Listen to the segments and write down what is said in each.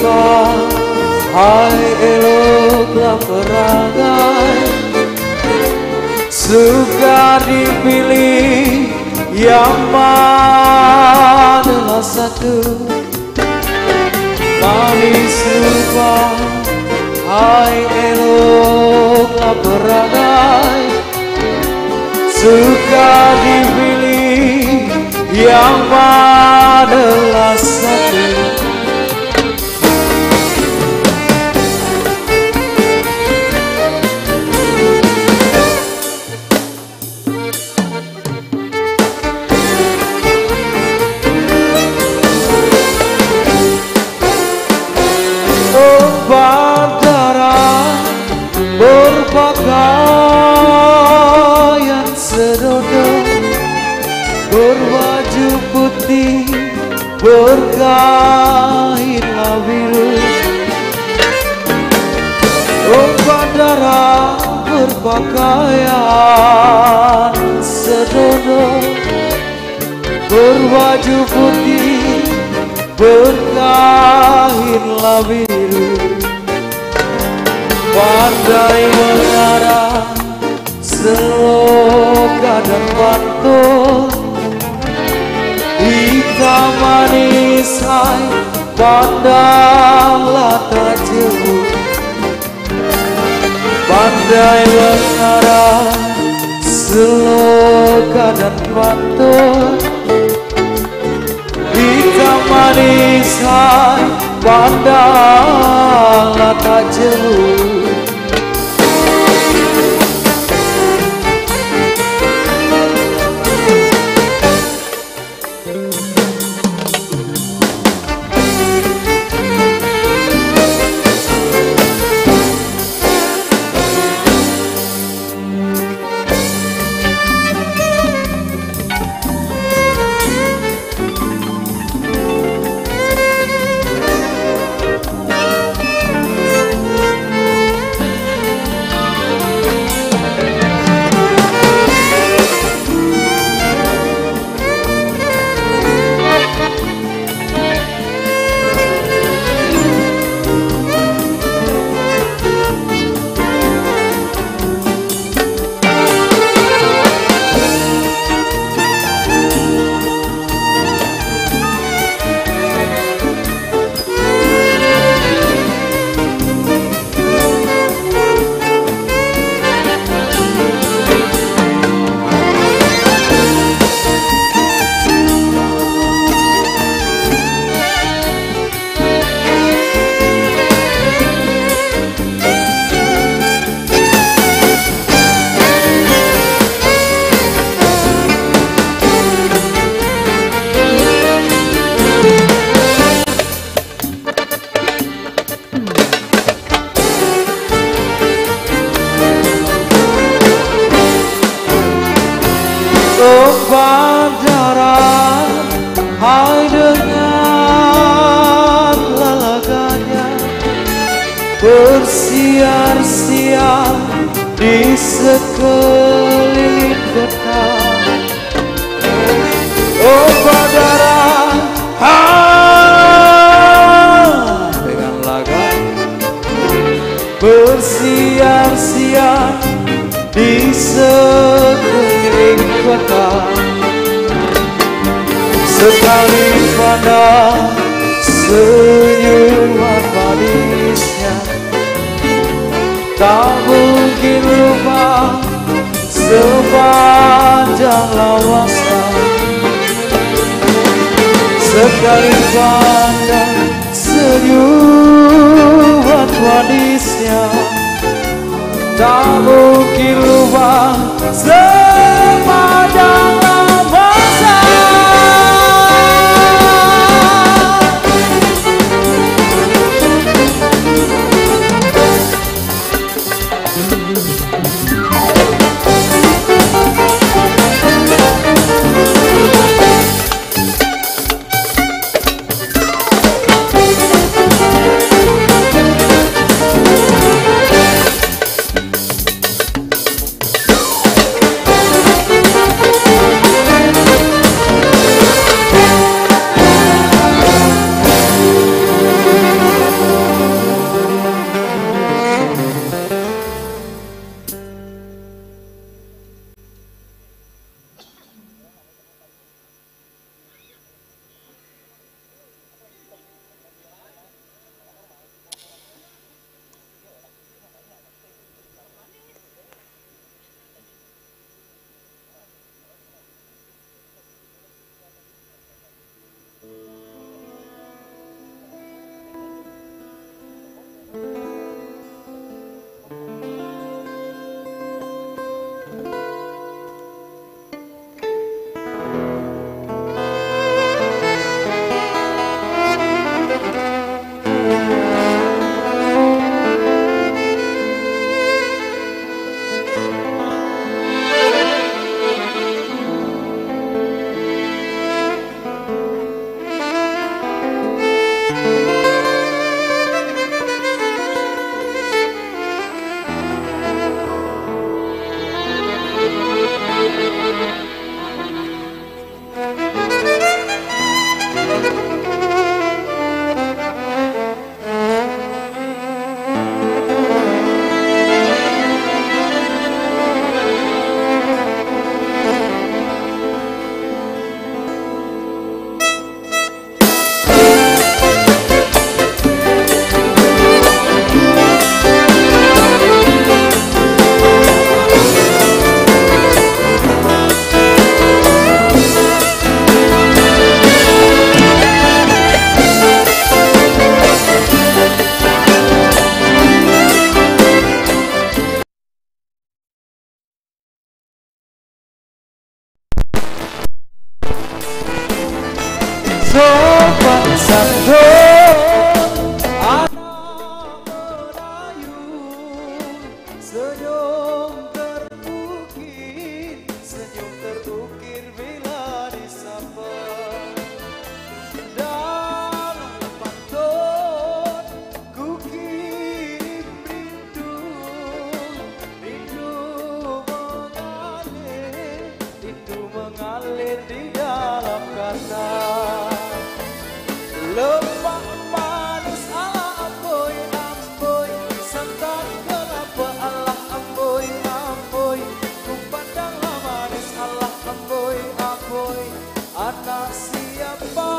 suka, hai eloklah perangai, suka dipilih yang manalah satu. Manis rupa, hai eloklah perangai, suka dipilih yang manalah satu. Berpakaian sedodo, berbaju putih, berkain biru. Oh bandara berpakaian sedodo, berbaju putih, berkain biru. Pandai mengarah seloka dan pantun, hitam manis hai pandanglah tak jauh. Pandai mengarah seloka dan pantun, hitam manis hai pandanglah tak jauh. Bandara hai dengan lalaganya bersiar-siar di sekeliling kota. Oh bandara hai dengan laganya bersiar-siar di sekeliling kota. Sekali pandang senyuman manisnya, tak mungkin lupa sepanjang lawasnya. Sekali pandang senyuman manisnya, tak mungkin lupa sepanjang lawasnya. Senyum terukir, senyum terukir bila disapa. Dalam pantun ku kirim rindu, rindu mengalir di dalam kata. Lemak manis ala amboi, amboi, santan kelapa ala amboi, amboi, ku pandanglah manis ala amboi, amboi, anak siapa?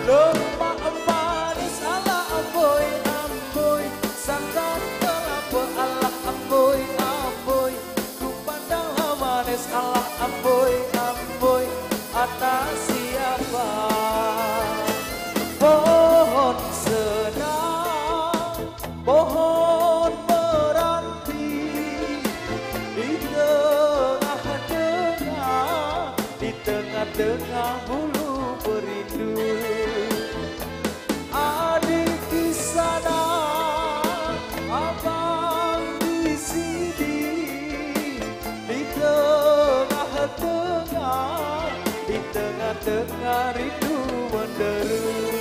Lemak manis ala amboi, amboi, santan kelapa ala amboi, amboi, ku pandanglah manis ala amboi, amboi, anak siapa? Pohon senang, pohon meranti, di tengah-tengah, di tengah-tengah bulu berindu. Adik di sana, abang di sini, di tengah-tengah, di tengah-tengah rindu menderu.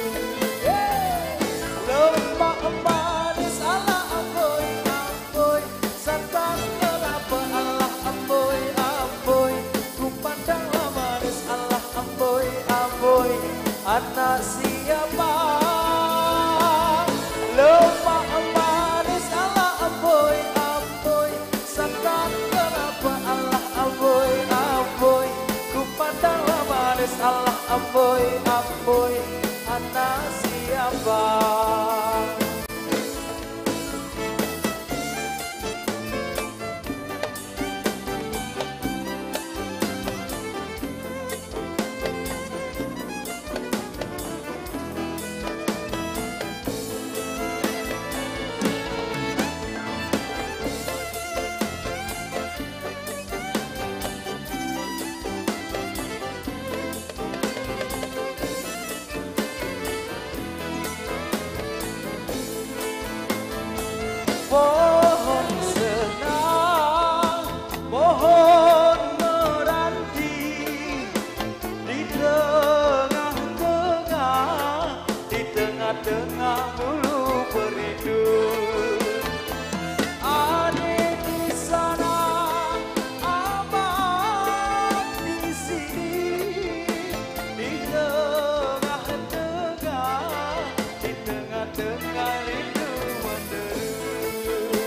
Lemak manis ala amboi, amboi, santan kelapa ala amboi, amboi, ku pandanglah manis ala amboi, amboi, anak siapa? Lemak manis ala amboi, amboi, santan kelapa ala amboi, amboi, ku pandanglah manis ala amboi, amboi, anak siapa? Pohon senang, pohon meranti, di tengah-tengah, di tengah-tengah bulu berindu. Adik di sana, abang di sini, di tengah-tengah, di tengah-tengah rindu menderu.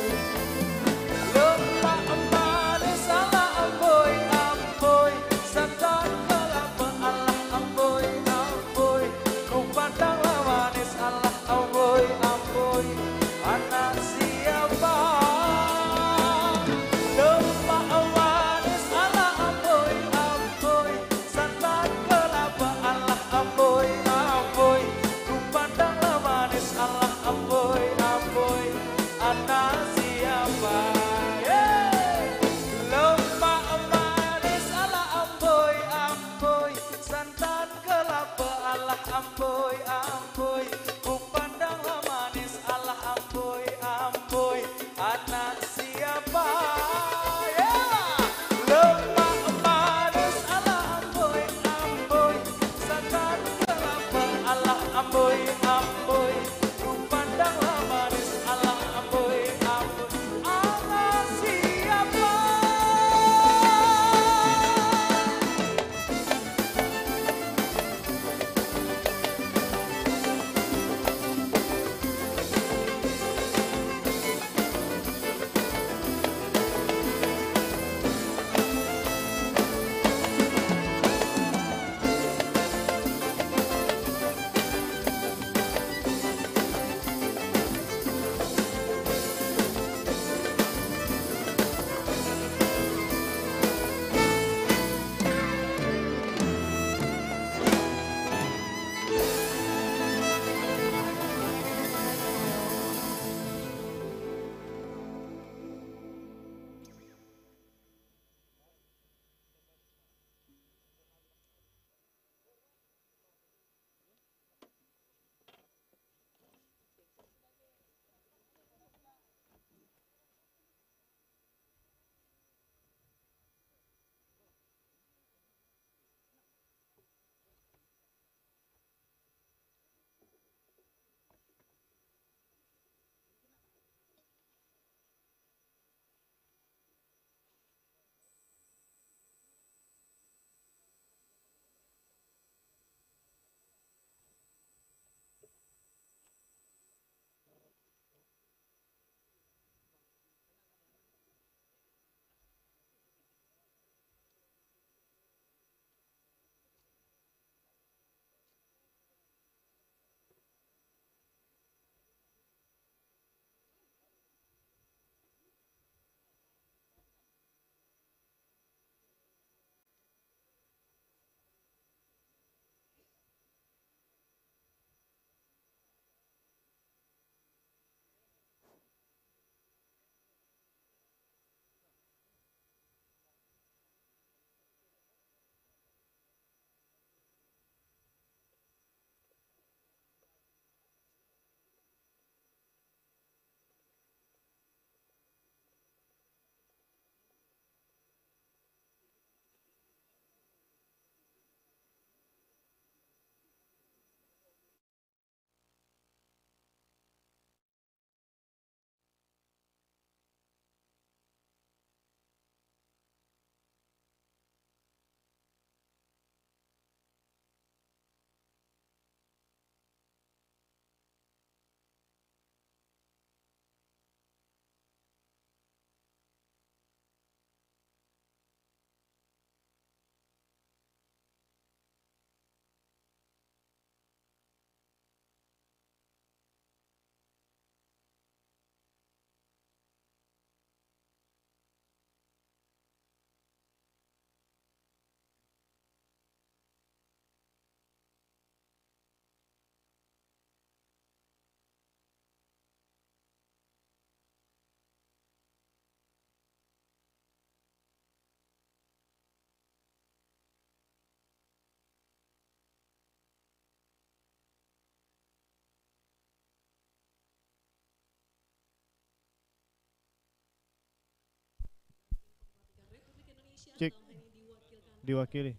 diwakili.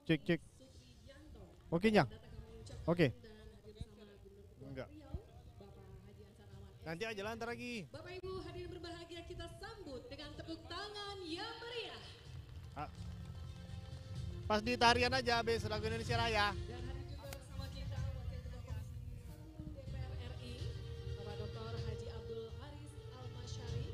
Cek cek. Oke nya? Oke. Enggak. Nanti aja lah ntar lagi. Bapak Ibu hadirin berbahagia, kita sambut dengan tepuk tangan yang meriah. Pas di tarian aja habis lagu Indonesia Raya. Dan hadir juga bersama kita Wakil Ketua Komisi 1 DPR RI, Bapak Dr. Haji Abdul Haris Al-Masyari.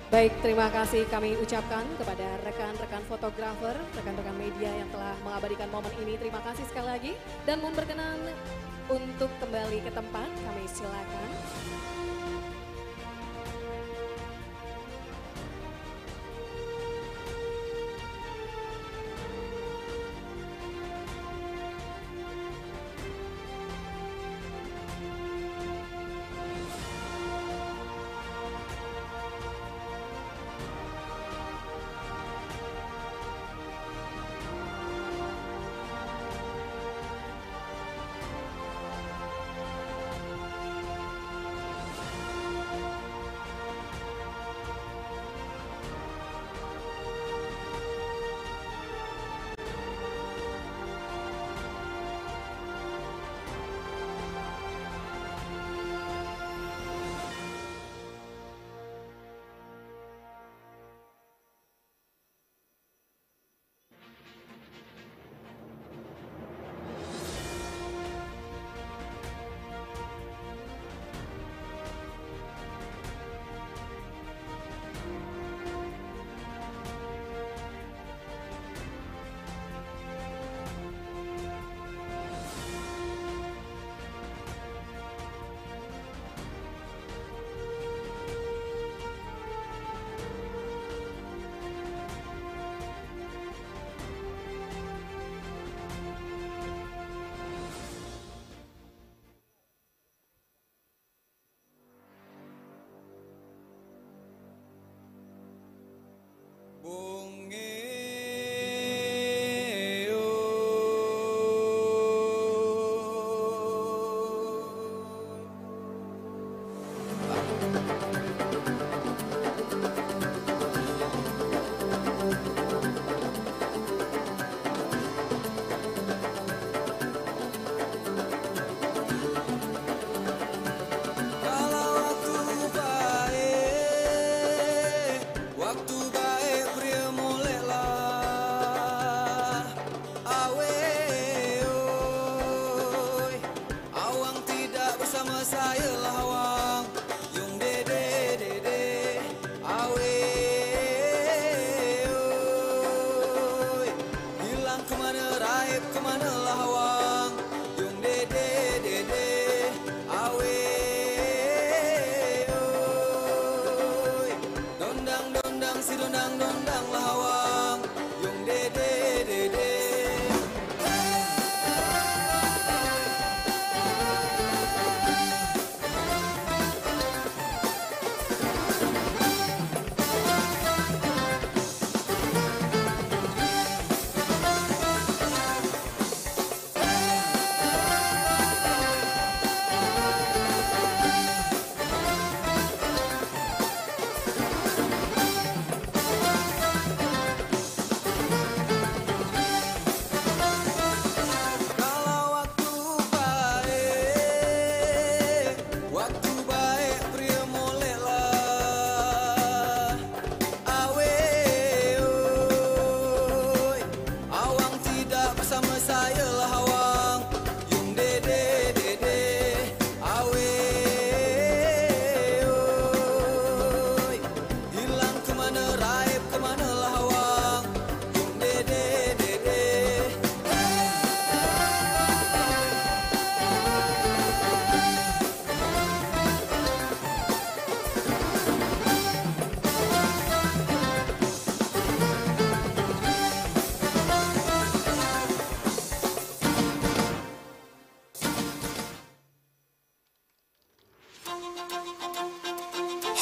Baik, terima kasih kami ucapkan kepada rekan-rekan fotografer, rekan-rekan media yang telah mengabadikan momen ini. Terima kasih sekali lagi. Dan mohon berkenan untuk kembali ke tempat, kami silakan.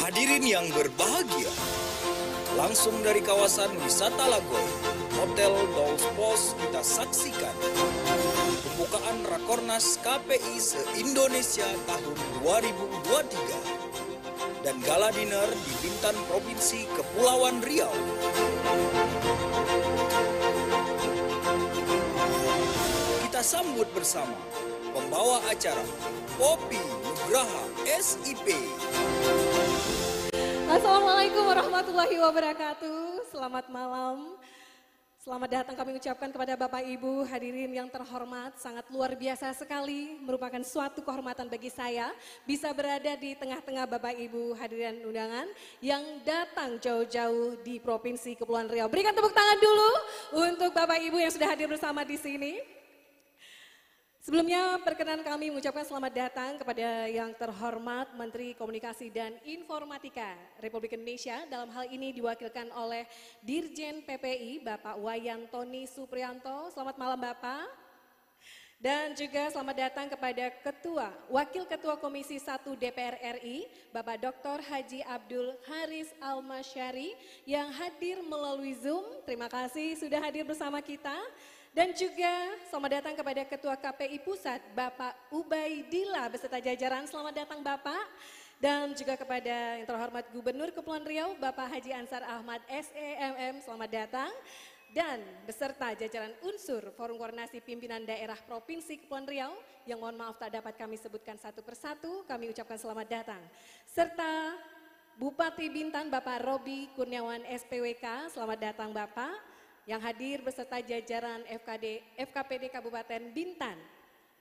Hadirin yang berbahagia, langsung dari kawasan wisata Lagoy, Hotel Dolls Pos kita saksikan pembukaan Rakornas KPI se-Indonesia tahun 2023 dan gala dinner di Bintan Provinsi Kepulauan Riau. Kita sambut bersama pembawa acara Poppy Nugraha SIP. Assalamualaikum warahmatullahi wabarakatuh. Selamat malam. Selamat datang kami ucapkan kepada Bapak Ibu hadirin yang terhormat. Sangat luar biasa sekali, merupakan suatu kehormatan bagi saya bisa berada di tengah-tengah Bapak Ibu hadirin undangan yang datang jauh-jauh di Provinsi Kepulauan Riau. Berikan tepuk tangan dulu untuk Bapak Ibu yang sudah hadir bersama di sini. Sebelumnya perkenan kami mengucapkan selamat datang kepada yang terhormat Menteri Komunikasi dan Informatika Republik Indonesia. Dalam hal ini diwakilkan oleh Dirjen PPI Bapak Wayan Tony Supriyanto. Selamat malam Bapak. Dan juga selamat datang kepada Wakil Ketua Komisi 1 DPR RI Bapak Dr. Haji Abdul Haris Almasyari yang hadir melalui Zoom. Terima kasih sudah hadir bersama kita. Dan juga selamat datang kepada Ketua KPI Pusat Bapak Ubaidillah beserta jajaran. Selamat datang Bapak. Dan juga kepada yang terhormat Gubernur Kepulauan Riau Bapak Haji Ansar Ahmad SEMM. Selamat datang. Dan beserta jajaran unsur Forum Koordinasi Pimpinan Daerah Provinsi Kepulauan Riau yang mohon maaf tak dapat kami sebutkan satu persatu, kami ucapkan selamat datang. Serta Bupati Bintan Bapak Robi Kurniawan SPWK. Selamat datang Bapak. Yang hadir beserta jajaran FKPD Kabupaten Bintan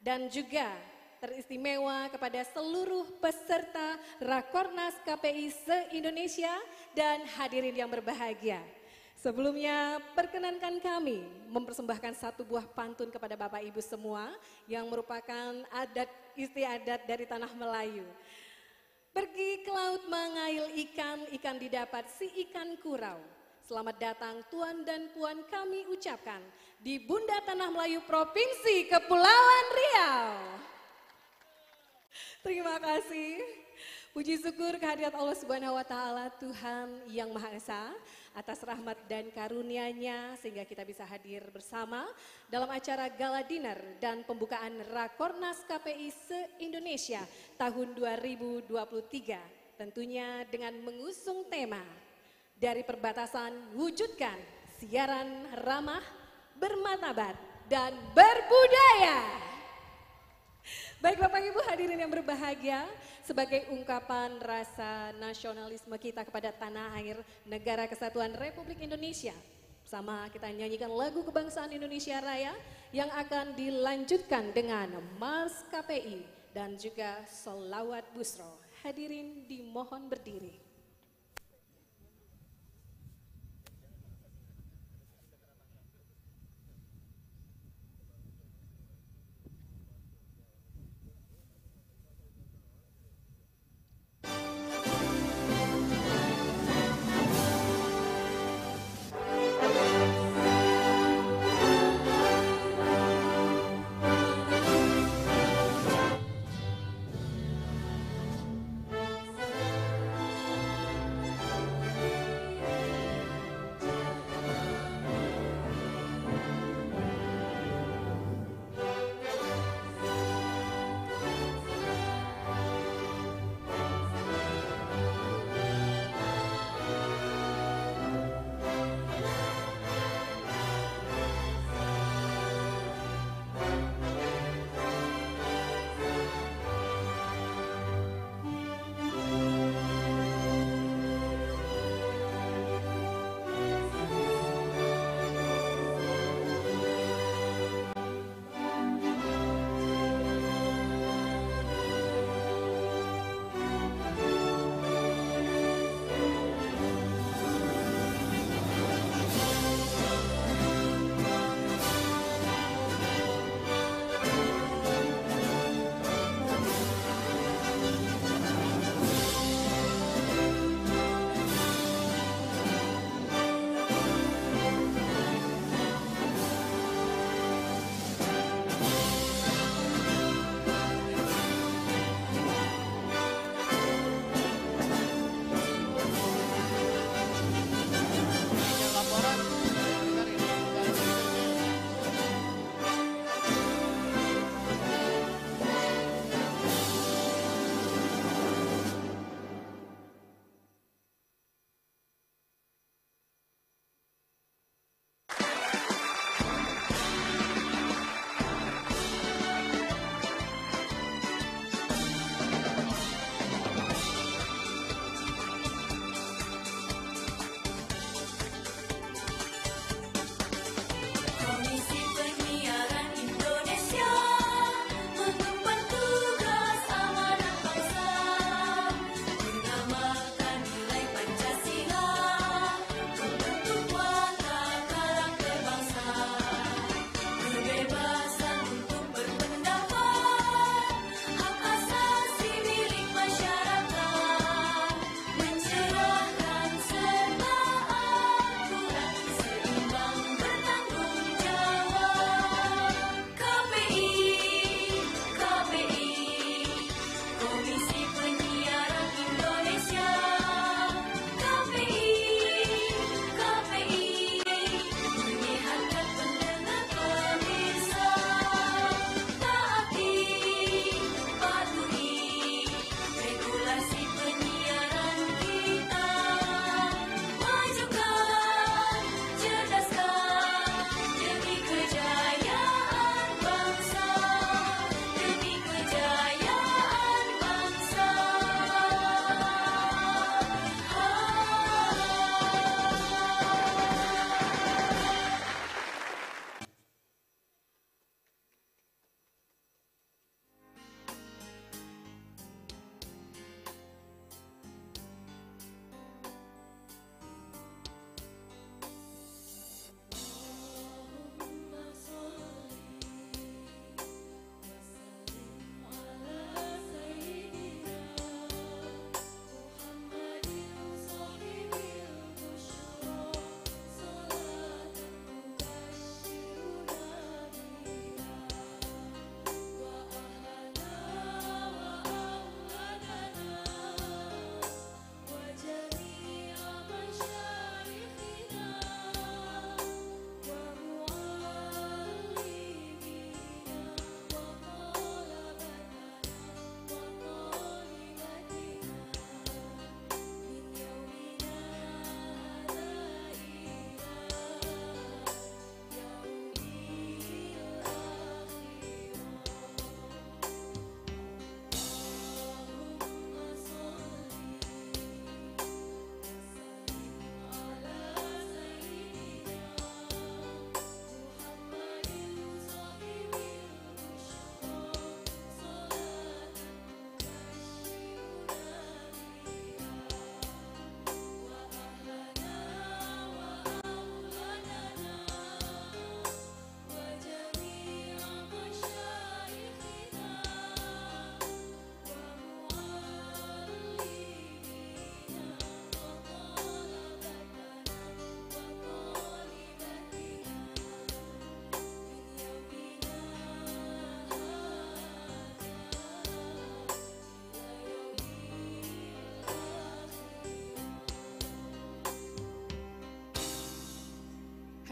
dan juga teristimewa kepada seluruh peserta Rakornas KPI se-Indonesia dan hadirin yang berbahagia. Sebelumnya perkenankan kami mempersembahkan satu buah pantun kepada Bapak Ibu semua yang merupakan adat istiadat dari tanah Melayu. Pergi ke laut mengail ikan, ikan didapat si ikan kurau. Selamat datang Tuan dan Puan kami ucapkan di Bunda Tanah Melayu Provinsi Kepulauan Riau. Terima kasih. Puji syukur kehadirat Allah Subhanahu wa taala Tuhan yang Maha Esa atas rahmat dan karunia-Nya sehingga kita bisa hadir bersama dalam acara gala dinner dan pembukaan Rakornas KPI se-Indonesia tahun 2023. Tentunya dengan mengusung tema dari perbatasan wujudkan siaran ramah, bermartabat dan berbudaya. Baik Bapak Ibu hadirin yang berbahagia, sebagai ungkapan rasa nasionalisme kita kepada tanah air negara kesatuan Republik Indonesia, bersama kita nyanyikan lagu kebangsaan Indonesia Raya yang akan dilanjutkan dengan Mars KPI dan juga Sholawat Busro. Hadirin dimohon berdiri.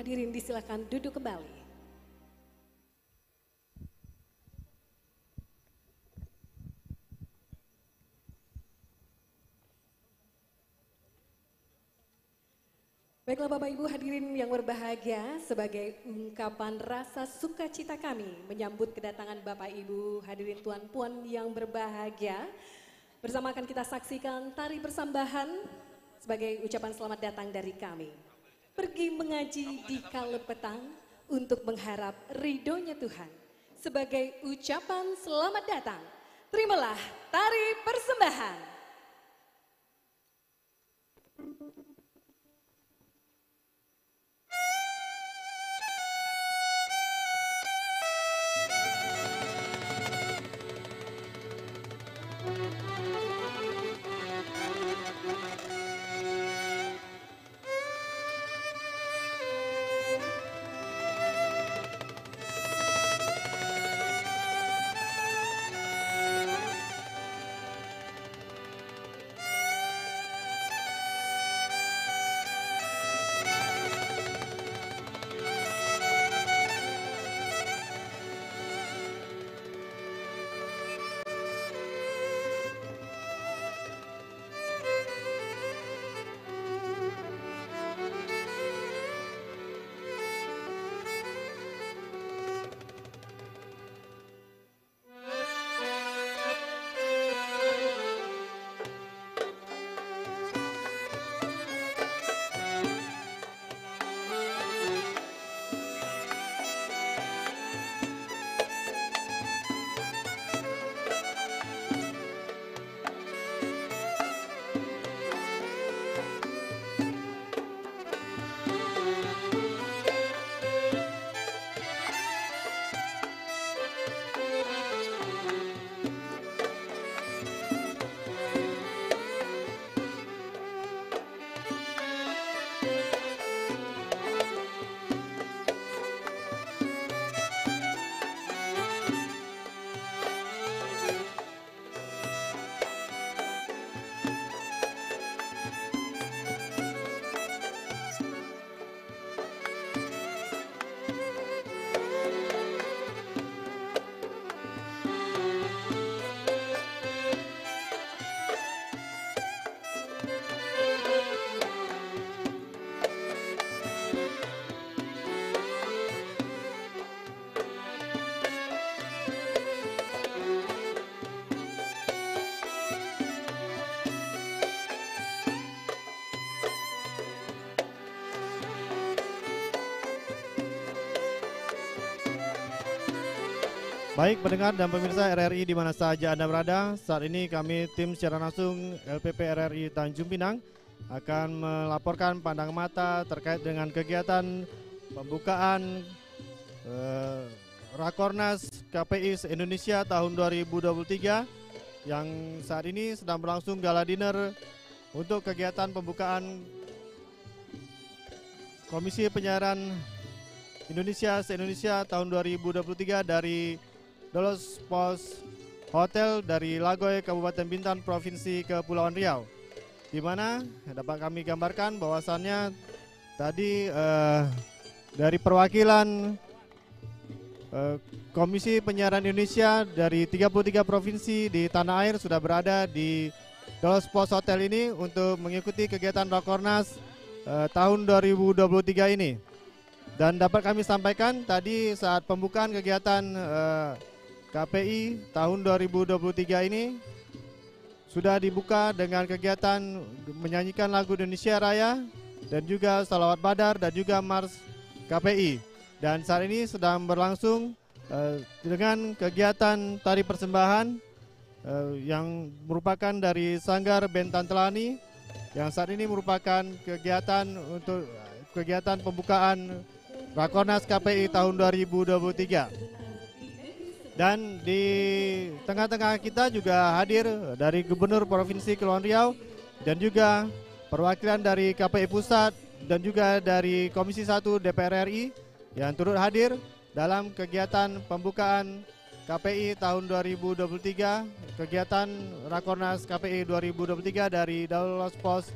hadirin disilakan duduk kembali. Baiklah Bapak Ibu hadirin yang berbahagia, sebagai ungkapan rasa sukacita kami menyambut kedatangan Bapak Ibu hadirin tuan puan yang berbahagia. Bersama akan kita saksikan tari persambahan sebagai ucapan selamat datang dari kami. Pergi mengaji di kala petang untuk mengharap ridhonya Tuhan. Sebagai ucapan selamat datang, terimalah tari persembahan. Baik pendengar dan pemirsa RRI di mana saja Anda berada, saat ini kami tim secara langsung LPP RRI Tanjung Pinang akan melaporkan pandangan mata terkait dengan kegiatan pembukaan Rakornas KPI se-Indonesia tahun 2023 yang saat ini sedang berlangsung gala dinner untuk kegiatan pembukaan Komisi Penyiaran Indonesia se-Indonesia tahun 2023 dari Dolos Pos Hotel dari Lagoy, Kabupaten Bintan, Provinsi Kepulauan Riau, di mana dapat kami gambarkan bahwasannya tadi dari perwakilan Komisi Penyiaran Indonesia dari 33 provinsi di tanah air sudah berada di Dolos Pos Hotel ini untuk mengikuti kegiatan Rakornas tahun 2023 ini. Dan dapat kami sampaikan tadi saat pembukaan kegiatan KPI tahun 2023 ini sudah dibuka dengan kegiatan menyanyikan lagu Indonesia Raya dan juga salawat badar dan juga mars KPI. Dan saat ini sedang berlangsung dengan kegiatan tari persembahan yang merupakan dari Sanggar Bentan Telani, yang saat ini merupakan kegiatan untuk kegiatan pembukaan Rakornas KPI tahun 2023. Dan di tengah-tengah kita juga hadir dari Gubernur Provinsi Kepulauan Riau dan juga perwakilan dari KPI Pusat dan juga dari Komisi 1 DPR RI yang turut hadir dalam kegiatan pembukaan KPI tahun 2023, kegiatan Rakornas KPI 2023 dari Dolos Pos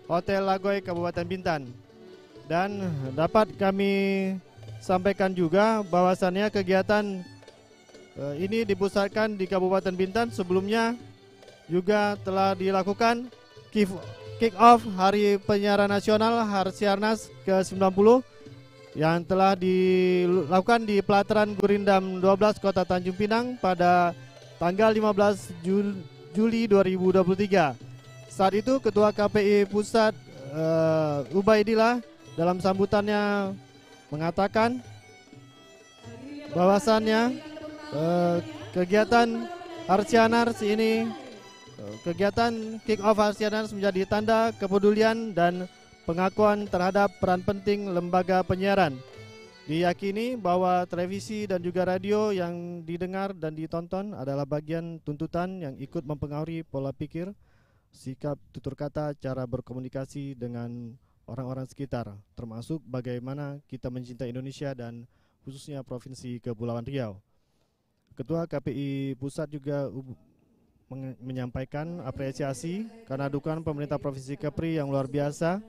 Hotel Lagoy, Kabupaten Bintan. Dan dapat kami sampaikan juga bahwasannya kegiatan ini dipusatkan di Kabupaten Bintan. Sebelumnya juga telah dilakukan kick off Hari Penyiaran Nasional Harsiarnas ke-90 yang telah dilakukan di Pelataran Gurindam 12 Kota Tanjung Pinang pada tanggal 15 Juli 2023. Saat itu Ketua KPI Pusat Ubaidillah dalam sambutannya mengatakan bahwasannya kegiatan Harsianars ini, kegiatan kick off Harsianars menjadi tanda kepedulian dan pengakuan terhadap peran penting lembaga penyiaran. Diyakini bahwa televisi dan juga radio yang didengar dan ditonton adalah bagian tuntutan yang ikut mempengaruhi pola pikir, sikap, tutur kata, cara berkomunikasi dengan orang-orang sekitar, termasuk bagaimana kita mencintai Indonesia dan khususnya Provinsi Kepulauan Riau. Ketua KPI Pusat juga menyampaikan apresiasi karena dukungan pemerintah Provinsi Kepri yang luar biasa,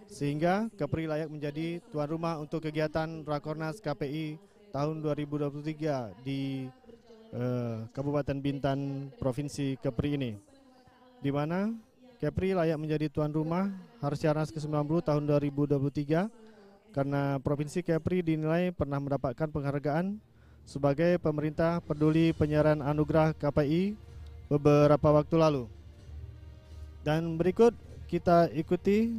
sehingga Kepri layak menjadi tuan rumah untuk kegiatan Rakornas KPI tahun 2023 di Kabupaten Bintan, Provinsi Kepri ini, di mana Kepri layak menjadi tuan rumah Harsiarnas ke-90 tahun 2023 karena Provinsi Kepri dinilai pernah mendapatkan penghargaan sebagai pemerintah peduli penyiaran anugerah KPI beberapa waktu lalu. Dan berikut kita ikuti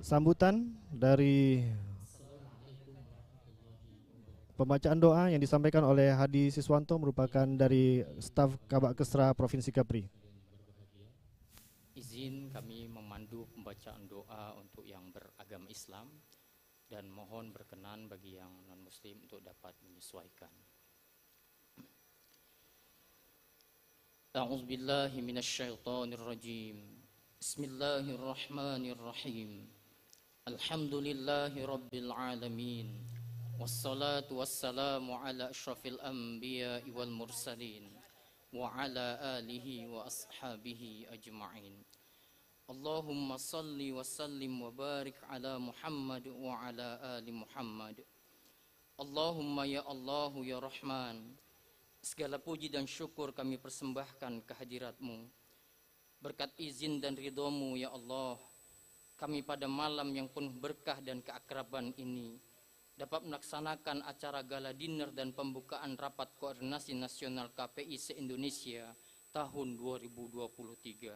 sambutan dari pembacaan doa yang disampaikan oleh Hadi Siswanto, merupakan dari staf Kabak Kesra Provinsi Kepri. Izin kami memandu pembacaan doa untuk yang beragama Islam dan mohon berkenan bagi yang non-muslim untuk dapat menyesuaikan. A'udzubillahi minasyaitonirrajim. Bismillahirrahmanirrahim. Alhamdulillahi rabbil alamin. Wassalatu wassalamu ala asyrafil anbiya'i wal mursalin wa ala alihi wa ashabihi ajma'in. Allahumma salli wa sallim wa barik ala Muhammad wa ala ali Muhammad. Allahumma ya Allahu ya Rahman, segala puji dan syukur kami persembahkan kehadirat-Mu. Berkat izin dan ridho-Mu ya Allah, kami pada malam yang penuh berkah dan keakraban ini dapat melaksanakan acara gala dinner dan pembukaan rapat koordinasi nasional KPI se-Indonesia tahun 2023.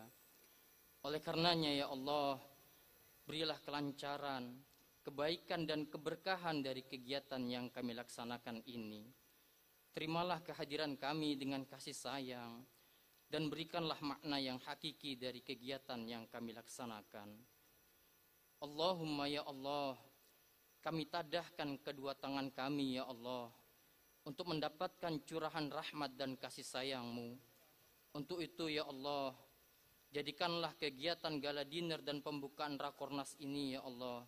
Oleh karenanya ya Allah, berilah kelancaran, kebaikan dan keberkahan dari kegiatan yang kami laksanakan ini. Terimalah kehadiran kami dengan kasih sayang dan berikanlah makna yang hakiki dari kegiatan yang kami laksanakan. Allahumma ya Allah, kami tadahkan kedua tangan kami ya Allah untuk mendapatkan curahan rahmat dan kasih sayang-Mu. Untuk itu ya Allah, jadikanlah kegiatan gala dinner dan pembukaan Rakornas ini ya Allah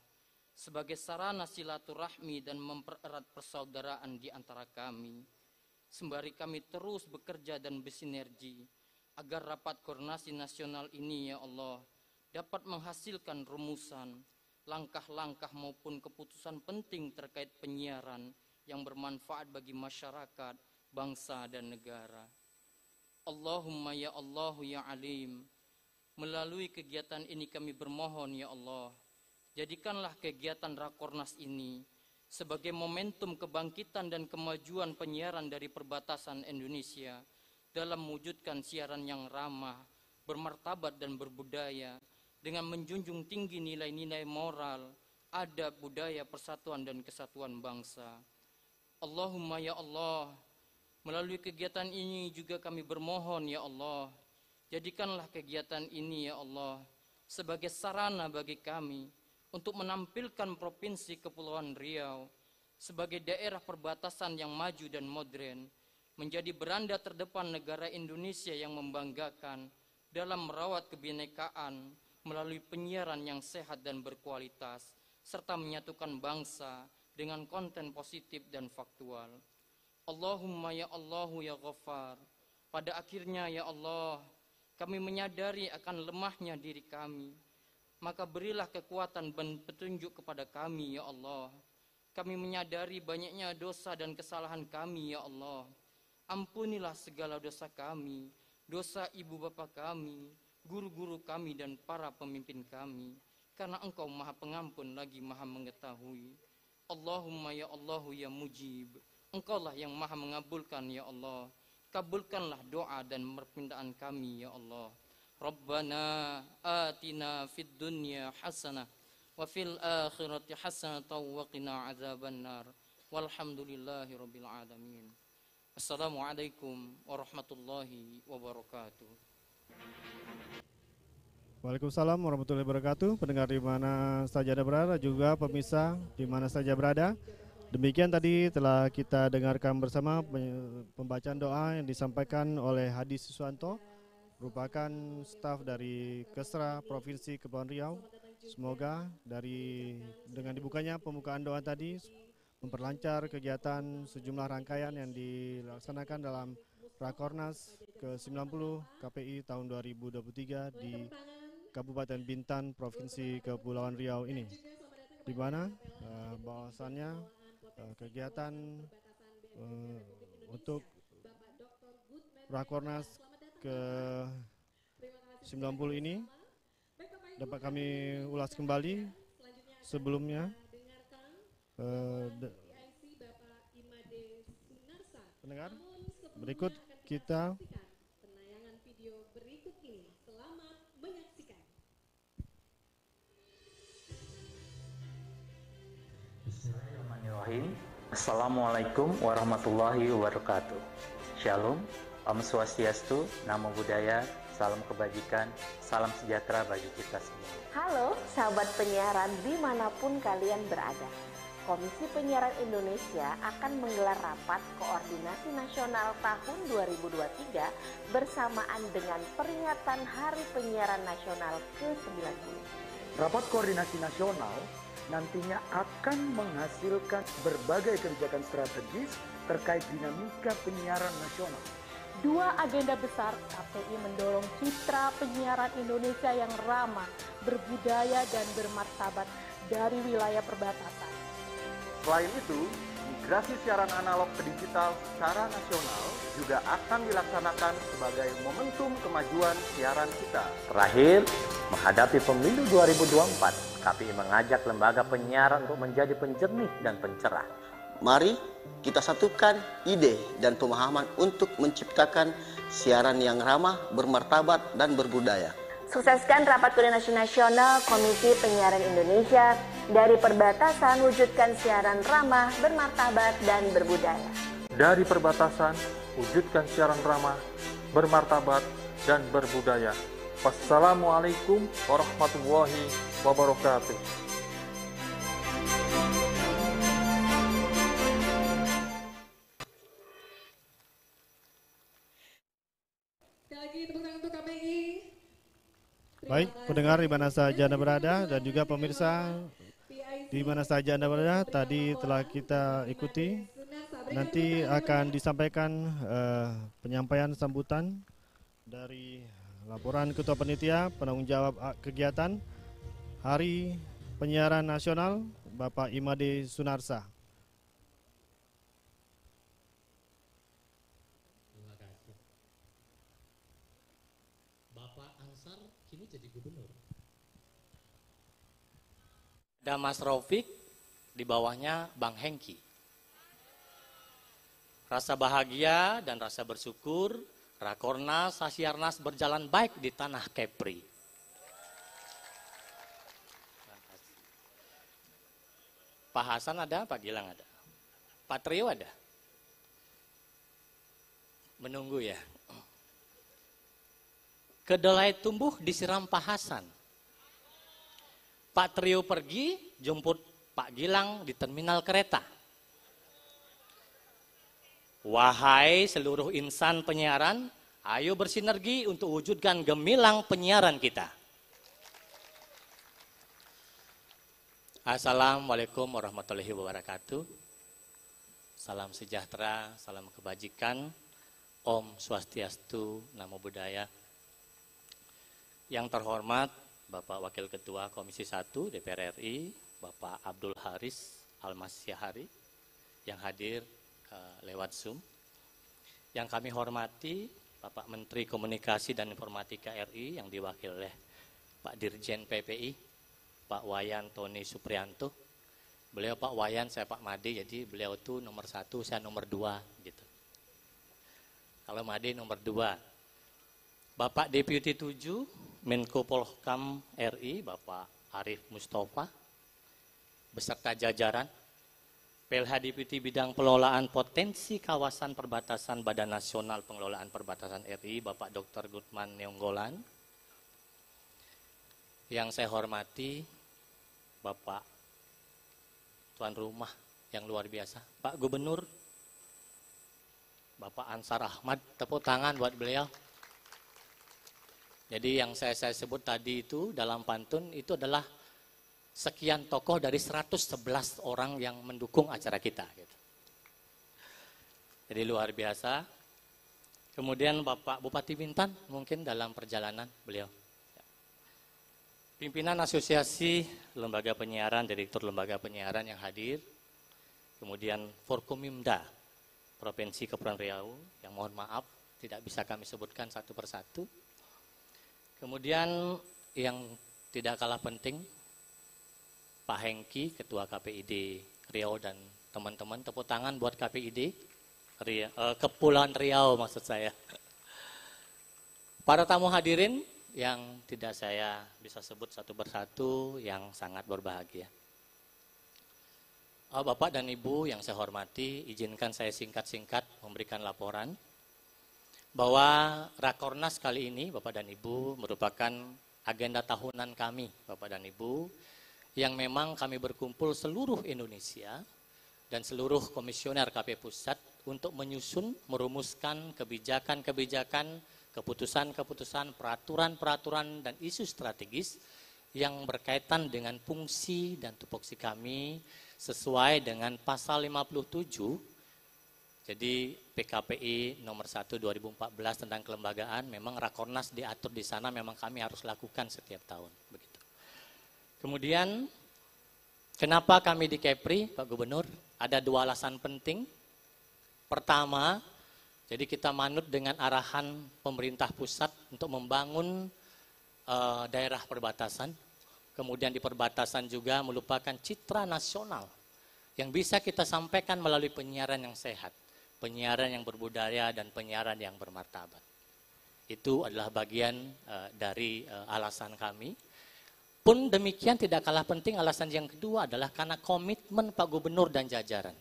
sebagai sarana silaturahmi dan mempererat persaudaraan di antara kami. Sembari kami terus bekerja dan bersinergi agar rapat koordinasi nasional ini ya Allah dapat menghasilkan rumusan, langkah-langkah maupun keputusan penting terkait penyiaran yang bermanfaat bagi masyarakat, bangsa dan negara. Allahumma ya Allahu ya Alim, melalui kegiatan ini kami bermohon ya Allah, jadikanlah kegiatan Rakornas ini sebagai momentum kebangkitan dan kemajuan penyiaran dari perbatasan Indonesia dalam mewujudkan siaran yang ramah, bermartabat dan berbudaya, dengan menjunjung tinggi nilai-nilai moral, adab, budaya, persatuan dan kesatuan bangsa. Allahumma ya Allah, melalui kegiatan ini juga kami bermohon ya Allah, jadikanlah kegiatan ini ya Allah sebagai sarana bagi kami untuk menampilkan Provinsi Kepulauan Riau sebagai daerah perbatasan yang maju dan modern, menjadi beranda terdepan negara Indonesia yang membanggakan dalam merawat kebinekaan melalui penyiaran yang sehat dan berkualitas, serta menyatukan bangsa dengan konten positif dan faktual. Allahumma ya Allahu ya Ghaffar, pada akhirnya ya Allah, kami menyadari akan lemahnya diri kami, Maka berilah kekuatan dan petunjuk kepada kami, ya Allah. Kami menyadari banyaknya dosa dan kesalahan kami, ya Allah. Ampunilah segala dosa kami, dosa ibu bapa kami, guru-guru kami dan para pemimpin kami. Karena Engkau Maha Pengampun lagi Maha Mengetahui. Allahumma ya Allahu ya Mujib. Engkaulah yang Maha Mengabulkan, ya Allah. Kabulkanlah doa dan permintaan kami, ya Allah. Rabbana atina fid dunya hasanah wa fil akhirati hasanah wa qina adzabannar. Walhamdulillahi rabbil alamin. Assalamualaikum warahmatullahi wabarakatuh. Waalaikumsalam warahmatullahi wabarakatuh. Pendengar di mana saja Anda berada, juga pemirsa di mana saja berada. Demikian tadi telah kita dengarkan bersama pembacaan doa yang disampaikan oleh Hadi Siswanto, merupakan staf dari Kesra Provinsi Kepulauan Riau. Semoga dengan dibukanya pembukaan doa tadi memperlancar kegiatan sejumlah rangkaian yang dilaksanakan dalam Rakornas ke-90 KPI tahun 2023 di Kabupaten Bintan, Provinsi Kepulauan Riau ini, di mana bahwasannya kegiatan untuk Rakornas ke-90 ini dapat kami ulas kembali sebelumnya. Pendengar, berikut kita penayangan video berikut ini. Selamat menyaksikan. Bismillahirrahmanirrahim. Assalamualaikum warahmatullahi wabarakatuh. Shalom, Om Swastiastu, Namo Buddhaya, salam kebajikan, salam sejahtera bagi kita semua. Halo sahabat penyiaran dimanapun kalian berada. Komisi Penyiaran Indonesia akan menggelar rapat koordinasi nasional tahun 2023 bersamaan dengan peringatan Hari Penyiaran Nasional ke-90. Rapat koordinasi nasional nantinya akan menghasilkan berbagai kebijakan strategis terkait dinamika penyiaran nasional. Dua agenda besar KPI mendorong citra penyiaran Indonesia yang ramah, berbudaya dan bermartabat dari wilayah perbatasan. Selain itu, migrasi siaran analog ke digital secara nasional juga akan dilaksanakan sebagai momentum kemajuan siaran kita. Terakhir, menghadapi pemilu 2024, KPI mengajak lembaga penyiaran untuk menjadi penjernih dan pencerah. Mari kita satukan ide dan pemahaman untuk menciptakan siaran yang ramah, bermartabat, dan berbudaya. Sukseskan Rapat Koordinasi Nasional Komisi Penyiaran Indonesia. Dari perbatasan wujudkan siaran ramah, bermartabat, dan berbudaya. Dari perbatasan wujudkan siaran ramah, bermartabat, dan berbudaya. Wassalamualaikum warahmatullahi wabarakatuh. Sekali lagi tepuk tangan untuk KPI. Baik, pendengar di mana saja Anda berada dan juga pemirsa di mana saja Anda berada, tadi telah kita ikuti. Nanti akan disampaikan penyampaian sambutan dari laporan Ketua Panitia Penanggung Jawab Kegiatan Hari Penyiaran Nasional, Bapak Imade Sunarsa. Terima kasih. Bapak Ansar kini jadi gubernur. Ada Mas Raufik, di bawahnya Bang Hengki. Rasa bahagia dan rasa bersyukur, Rakornas, Sasiarnas berjalan baik di tanah Kepri. Pak Hasan ada, Pak Gilang ada. Pak Trio ada. Menunggu ya. Kedelai tumbuh disiram Pak Hasan. Pak Trio pergi, jemput Pak Gilang di terminal kereta. Wahai seluruh insan penyiaran, ayo bersinergi untuk wujudkan gemilang penyiaran kita. Assalamualaikum warahmatullahi wabarakatuh. Salam sejahtera, salam kebajikan, Om Swastiastu, Namo Buddhaya. Yang terhormat Bapak Wakil Ketua Komisi 1 DPR RI, Bapak Abdul Haris Almasyahari yang hadir lewat Zoom. Yang kami hormati Bapak Menteri Komunikasi dan Informatika RI yang diwakili oleh Pak Dirjen PPI, Pak Wayan Tony Suprianto. Beliau Pak Wayan, saya Pak Made, jadi beliau itu nomor 1, saya nomor 2 gitu. Kalau Made nomor 2. Bapak Deputi 7 Menko Polhukam RI, Bapak Arief Mustafa, beserta jajaran, PLH Deputi Bidang Pengelolaan Potensi Kawasan Perbatasan Badan Nasional Pengelolaan Perbatasan RI, Bapak Dr. Gutman Neonggolan. Yang saya hormati, Bapak Tuan Rumah yang luar biasa, Pak Gubernur, Bapak Ansar Ahmad, tepuk tangan buat beliau. Jadi yang saya sebut tadi itu dalam pantun itu adalah sekian tokoh dari 111 orang yang mendukung acara kita. Gitu. Jadi luar biasa. Kemudian Bapak Bupati Bintan mungkin dalam perjalanan beliau. Pimpinan Asosiasi Lembaga Penyiaran, Direktur Lembaga Penyiaran yang hadir. Kemudian Forkomimda Provinsi Kepulauan Riau yang mohon maaf tidak bisa kami sebutkan satu persatu. Kemudian yang tidak kalah penting, Pak Hengki, Ketua KPID Riau dan teman-teman, tepuk tangan buat KPID Kepulauan Riau maksud saya. Para tamu hadirin yang tidak saya bisa sebut satu persatu yang sangat berbahagia. Bapak dan Ibu yang saya hormati, izinkan saya singkat-singkat memberikan laporan bahwa Rakornas kali ini, Bapak dan Ibu, merupakan agenda tahunan kami, Bapak dan Ibu, yang memang kami berkumpul seluruh Indonesia dan seluruh komisioner KP Pusat untuk menyusun, merumuskan kebijakan-kebijakan, keputusan-keputusan, peraturan-peraturan, dan isu strategis yang berkaitan dengan fungsi dan tupoksi kami sesuai dengan pasal 57. Jadi PKPI nomor 1 2014 tentang kelembagaan, memang Rakornas diatur di sana, memang kami harus lakukan setiap tahun. Begitu. Kemudian, kenapa kami di Kepri, Pak Gubernur? Ada 2 alasan penting. Pertama, jadi kita manut dengan arahan pemerintah pusat untuk membangun daerah perbatasan. Kemudian di perbatasan juga merupakan citra nasional yang bisa kita sampaikan melalui penyiaran yang sehat. Penyiaran yang berbudaya dan penyiaran yang bermartabat. Itu adalah bagian dari alasan kami. Pun demikian tidak kalah penting alasan yang kedua adalah karena komitmen Pak Gubernur dan jajaran.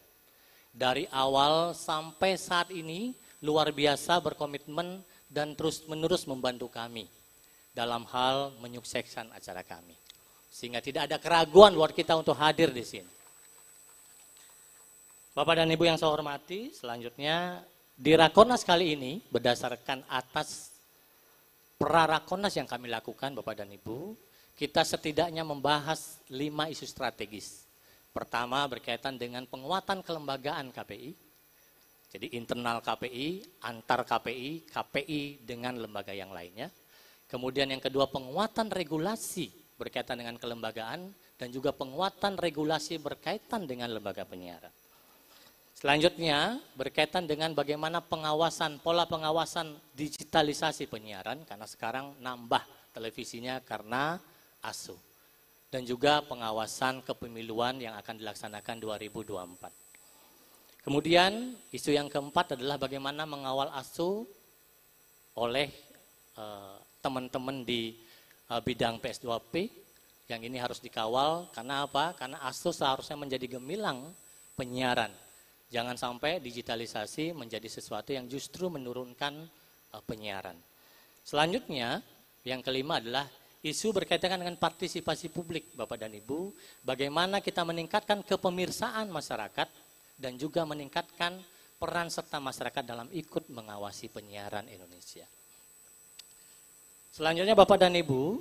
Dari awal sampai saat ini luar biasa berkomitmen dan terus-menerus membantu kami dalam hal menyukseskan acara kami. Sehingga tidak ada keraguan buat kita untuk hadir di sini. Bapak dan Ibu yang saya hormati, selanjutnya di Rakornas kali ini berdasarkan atas pra-Rakornas yang kami lakukan Bapak dan Ibu, kita setidaknya membahas 5 isu strategis. Pertama berkaitan dengan penguatan kelembagaan KPI, jadi internal KPI, antar KPI, KPI dengan lembaga yang lainnya. Kemudian yang kedua penguatan regulasi berkaitan dengan kelembagaan dan juga penguatan regulasi berkaitan dengan lembaga penyiaran. Selanjutnya berkaitan dengan bagaimana pengawasan, pola pengawasan digitalisasi penyiaran, karena sekarang nambah televisinya karena ASU. Dan juga pengawasan kepemiluan yang akan dilaksanakan 2024. Kemudian isu yang keempat adalah bagaimana mengawal ASU oleh teman-teman di bidang PS2P, yang ini harus dikawal, karena apa? Karena ASU seharusnya menjadi gemilang penyiaran. Jangan sampai digitalisasi menjadi sesuatu yang justru menurunkan penyiaran. Selanjutnya, yang kelima adalah isu berkaitan dengan partisipasi publik, Bapak dan Ibu. Bagaimana kita meningkatkan kepemirsaan masyarakat dan juga meningkatkan peran serta masyarakat dalam ikut mengawasi penyiaran Indonesia. Selanjutnya Bapak dan Ibu,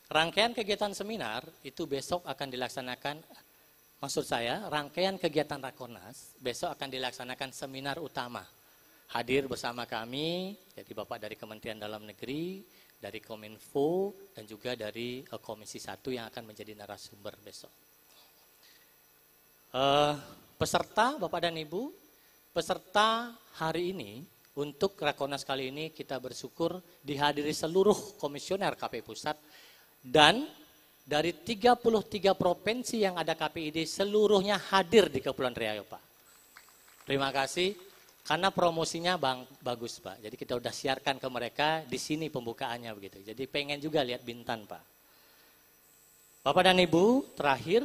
rangkaian kegiatan seminar itu besok akan dilaksanakan. Maksud saya, rangkaian kegiatan Rakornas besok akan dilaksanakan seminar utama. Hadir bersama kami, jadi Bapak dari Kementerian Dalam Negeri, dari Kominfo dan juga dari Komisi 1 yang akan menjadi narasumber besok. Peserta Bapak dan Ibu, peserta hari ini untuk Rakornas kali ini kita bersyukur dihadiri seluruh komisioner KPI Pusat dan dari 33 provinsi yang ada KPID seluruhnya hadir di Kepulauan Riau, Pak. Terima kasih karena promosinya bagus, Pak. Jadi kita udah siarkan ke mereka di sini pembukaannya begitu. Jadi pengen juga lihat Bintan, Pak. Bapak dan Ibu, terakhir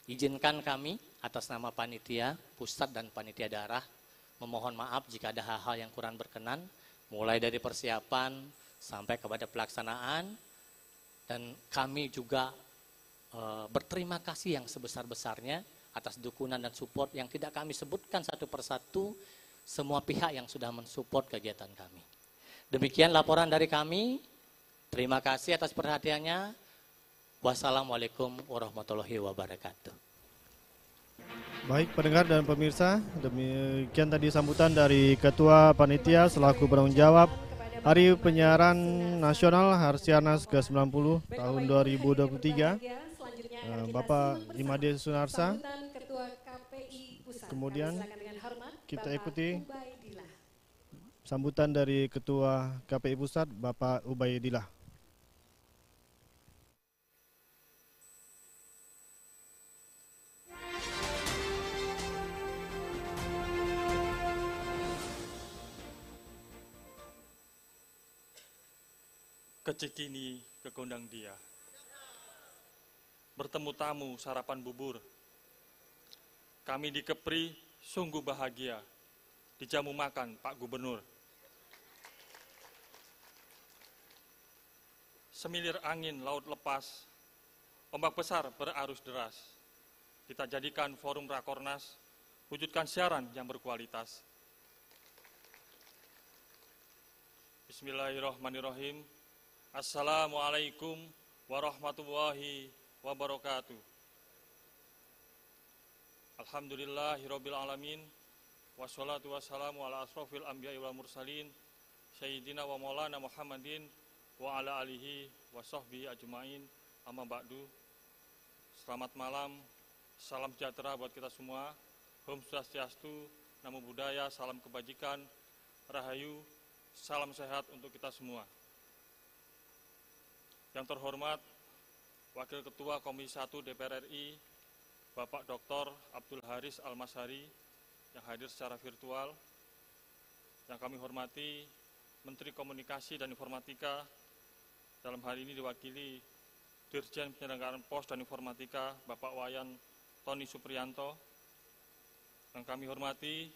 izinkan kami atas nama panitia pusat dan panitia daerah memohon maaf jika ada hal-hal yang kurang berkenan, mulai dari persiapan sampai kepada pelaksanaan, dan kami juga berterima kasih yang sebesar-besarnya atas dukungan dan support yang tidak kami sebutkan satu persatu, semua pihak yang sudah mensupport kegiatan kami. Demikian laporan dari kami, terima kasih atas perhatiannya. Wassalamualaikum warahmatullahi wabarakatuh. Baik pendengar dan pemirsa, demikian tadi sambutan dari Ketua Panitia selaku penanggung jawab Hari Penyiaran Nasional Harsianas ke-90 tahun 2023, Bapak Imade Sunarsa. Kemudian kita ikuti sambutan dari Ketua KPI Pusat, Bapak Ubaidillah. Kecikini kegondang dia, bertemu tamu sarapan bubur. Kami di Kepri sungguh bahagia dijamu makan Pak Gubernur. Semilir angin laut lepas, ombak besar berarus deras. Kita jadikan forum Rakornas, wujudkan siaran yang berkualitas. Bismillahirrahmanirrahim. Assalamualaikum warahmatullahi wabarakatuh. Alhamdulillahirabbil alamin. Wassalatu wassalamu ala asrofil anbiya'i wal mursalin Sayyidina wa maulana Muhammadin wa ala alihi wa sahbihi ajma'in. Amma ba'du. Selamat malam, salam sejahtera buat kita semua. Om Swastiastu, Namo Buddhaya, salam kebajikan, rahayu, salam sehat untuk kita semua. Yang terhormat Wakil Ketua Komisi 1 DPR RI, Bapak Dr. Abdul Haris Almasari yang hadir secara virtual. Yang kami hormati Menteri Komunikasi dan Informatika, dalam hal ini diwakili Dirjen Penyelenggaraan Pos dan Informatika, Bapak Wayan Tony Supriyanto. Yang kami hormati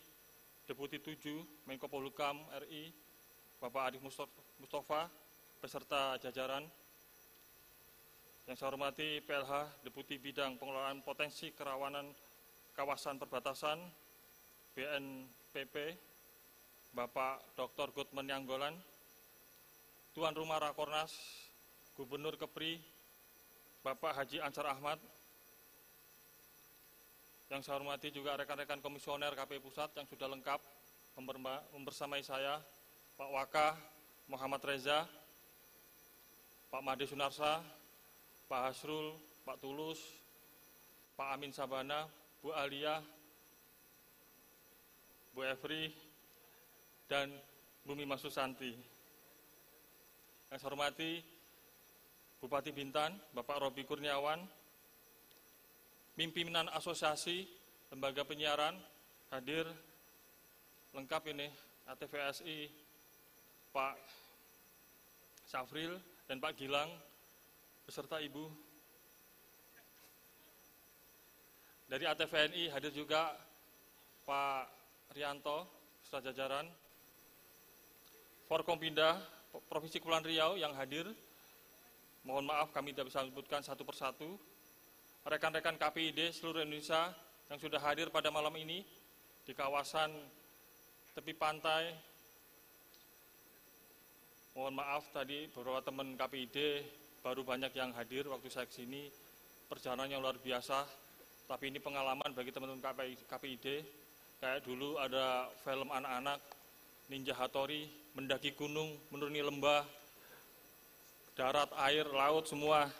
Deputi 7 Menko Polhukam RI, Bapak Arif Mustafa, beserta jajaran. Yang saya hormati PLH Deputi Bidang Pengelolaan Potensi Kerawanan Kawasan Perbatasan BNPP, Bapak Dr. Gutman Yanggolan, Tuan Rumah Rakornas, Gubernur Kepri, Bapak Haji Ansar Ahmad. Yang saya hormati juga rekan-rekan komisioner KPI Pusat yang sudah lengkap membersamai saya, Pak Waka Muhammad Reza, Pak Made Sunarsa, Pak Hasrul, Pak Tulus, Pak Amin Sabana, Bu Alia, Bu Efri, dan Bu Mima Susanti. Yang saya hormati Bupati Bintan, Bapak Robi Kurniawan, pimpinan asosiasi lembaga penyiaran hadir lengkap ini, ATVSI, Pak Syafril dan Pak Gilang, beserta Ibu. Dari ATVNI hadir juga Pak Rianto, beserta jajaran. Forkompinda Provinsi Kepulauan Riau yang hadir. Mohon maaf kami tidak bisa menyebutkan satu persatu. Rekan-rekan KPID seluruh Indonesia yang sudah hadir pada malam ini di kawasan tepi pantai. Mohon maaf tadi beberapa teman KPID baru banyak yang hadir waktu saya kesini, perjalanan yang luar biasa, tapi ini pengalaman bagi teman-teman KPID, kayak dulu ada film anak-anak, Ninja Hattori, mendaki gunung, menuruni lembah, darat, air, laut, semua.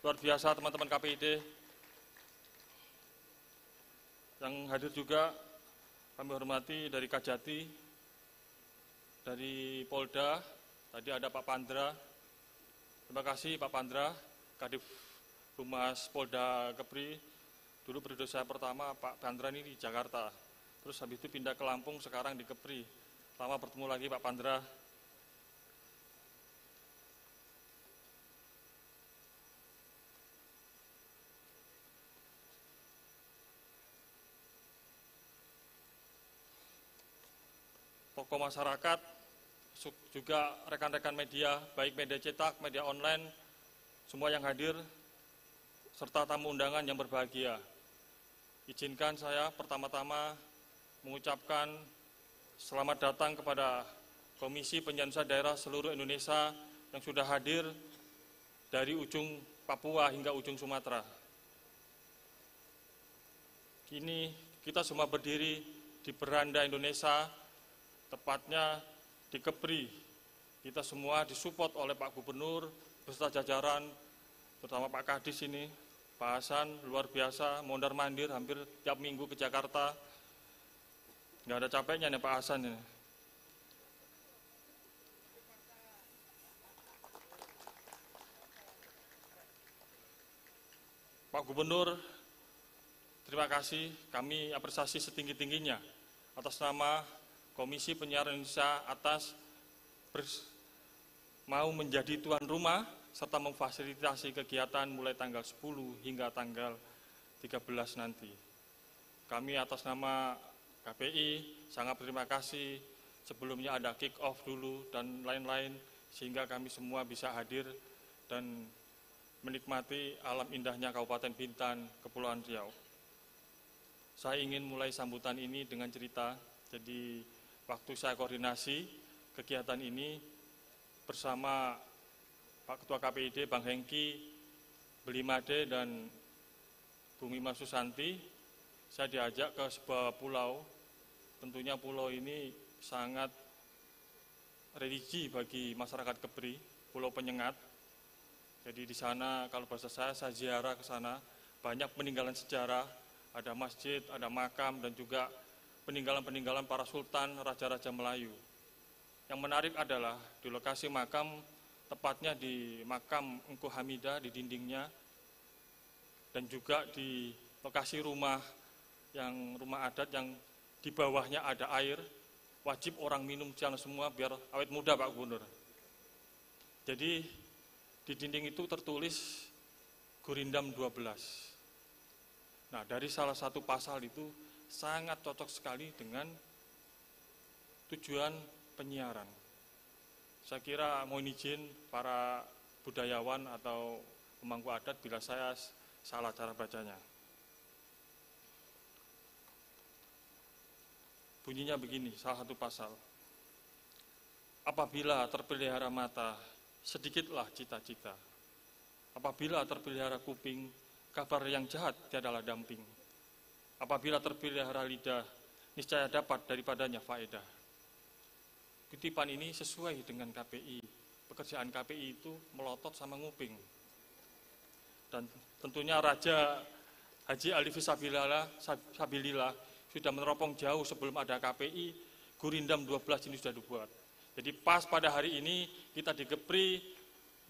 Luar biasa teman-teman KPID. Yang hadir juga kami hormati dari Kajati, dari Polda, tadi ada Pak Pandra. Terima kasih Pak Pandra, Kadif Humas Polda Kepri. Dulu periode saya pertama Pak Pandra ini di Jakarta. Terus habis itu pindah ke Lampung, sekarang di Kepri. Lama bertemu lagi Pak Pandra. Tokoh masyarakat, juga rekan-rekan media, baik media cetak, media online, semua yang hadir, serta tamu undangan yang berbahagia. Izinkan saya pertama-tama mengucapkan selamat datang kepada Komisi Penyelenggara Daerah seluruh Indonesia yang sudah hadir dari ujung Papua hingga ujung Sumatera. Kini kita semua berdiri di beranda Indonesia, tepatnya di Kepri. Kita semua disupport oleh Pak Gubernur beserta jajaran, terutama Pak Kadis ini, Pak Hasan, luar biasa, mondar-mandir hampir tiap minggu ke Jakarta. Nggak ada capeknya nih Pak Hasan ini. Pak Gubernur, terima kasih, kami apresiasi setinggi-tingginya atas nama Komisi Penyiaran Indonesia atas mau menjadi tuan rumah serta memfasilitasi kegiatan mulai tanggal 10 hingga tanggal 13 nanti. Kami atas nama KPI sangat berterima kasih, sebelumnya ada kick off dulu dan lain-lain sehingga kami semua bisa hadir dan menikmati alam indahnya Kabupaten Bintan, Kepulauan Riau. Saya ingin mulai sambutan ini dengan cerita. Jadi waktu saya koordinasi kegiatan ini bersama Pak Ketua KPID, Bang Hengki, Beli Made, dan Bumi Mas Susanti, saya diajak ke sebuah pulau. Tentunya pulau ini sangat religi bagi masyarakat Kepri, Pulau Penyengat. Jadi di sana kalau bahasa saya ziarah ke sana, banyak peninggalan sejarah, ada masjid, ada makam, dan juga peninggalan-peninggalan para sultan, raja-raja Melayu. Yang menarik adalah di lokasi makam, tepatnya di makam Engku Hamidah di dindingnya, dan juga di lokasi rumah adat yang di bawahnya ada air, wajib orang minum jangan semua biar awet muda Pak Gubernur. Jadi di dinding itu tertulis Gurindam 12. Nah, dari salah satu pasal itu sangat cocok sekali dengan tujuan penyiaran. Saya kira mohon izin para budayawan atau pemangku adat bila saya salah cara bacanya. Bunyinya begini, salah satu pasal. Apabila terpelihara mata, sedikitlah cita-cita. Apabila terpelihara kuping, kabar yang jahat tiadalah damping. Apabila terpelihara lidah, niscaya dapat daripadanya faedah. Kutipan ini sesuai dengan KPI. Pekerjaan KPI itu melotot sama nguping. Dan tentunya Raja Haji Ali Fisabilillah sudah meneropong jauh sebelum ada KPI, Gurindam 12 ini sudah dibuat. Jadi pas pada hari ini kita di Kepri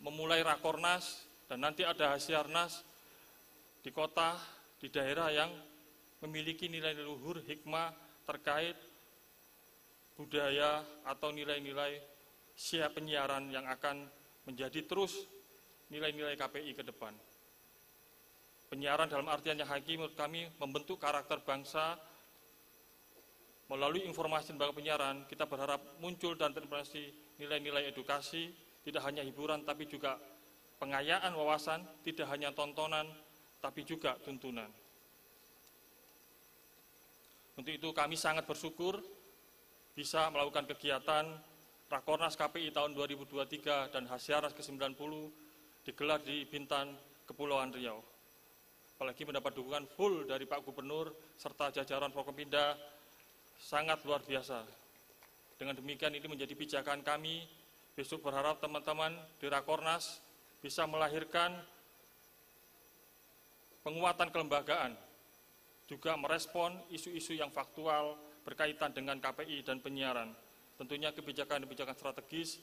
memulai Rakornas dan nanti ada Hasiarnas di kota, di daerah yang memiliki nilai luhur hikmah terkait budaya atau nilai-nilai siap penyiaran yang akan menjadi terus nilai-nilai KPI ke depan. Penyiaran dalam artian yang hakiki menurut kami membentuk karakter bangsa. Melalui informasi lembaga penyiaran, kita berharap muncul dan terinspirasi nilai-nilai edukasi, tidak hanya hiburan tapi juga pengayaan wawasan, tidak hanya tontonan tapi juga tuntunan. Untuk itu kami sangat bersyukur bisa melakukan kegiatan Rakornas KPI tahun 2023 dan Hasiarnas ke-90 digelar di Bintan, Kepulauan Riau. Apalagi mendapat dukungan full dari Pak Gubernur serta jajaran Forkompinda, sangat luar biasa. Dengan demikian ini menjadi pijakan kami. Besok berharap teman-teman di Rakornas bisa melahirkan penguatan kelembagaan, juga merespon isu-isu yang faktual berkaitan dengan KPI dan penyiaran. Tentunya kebijakan-kebijakan strategis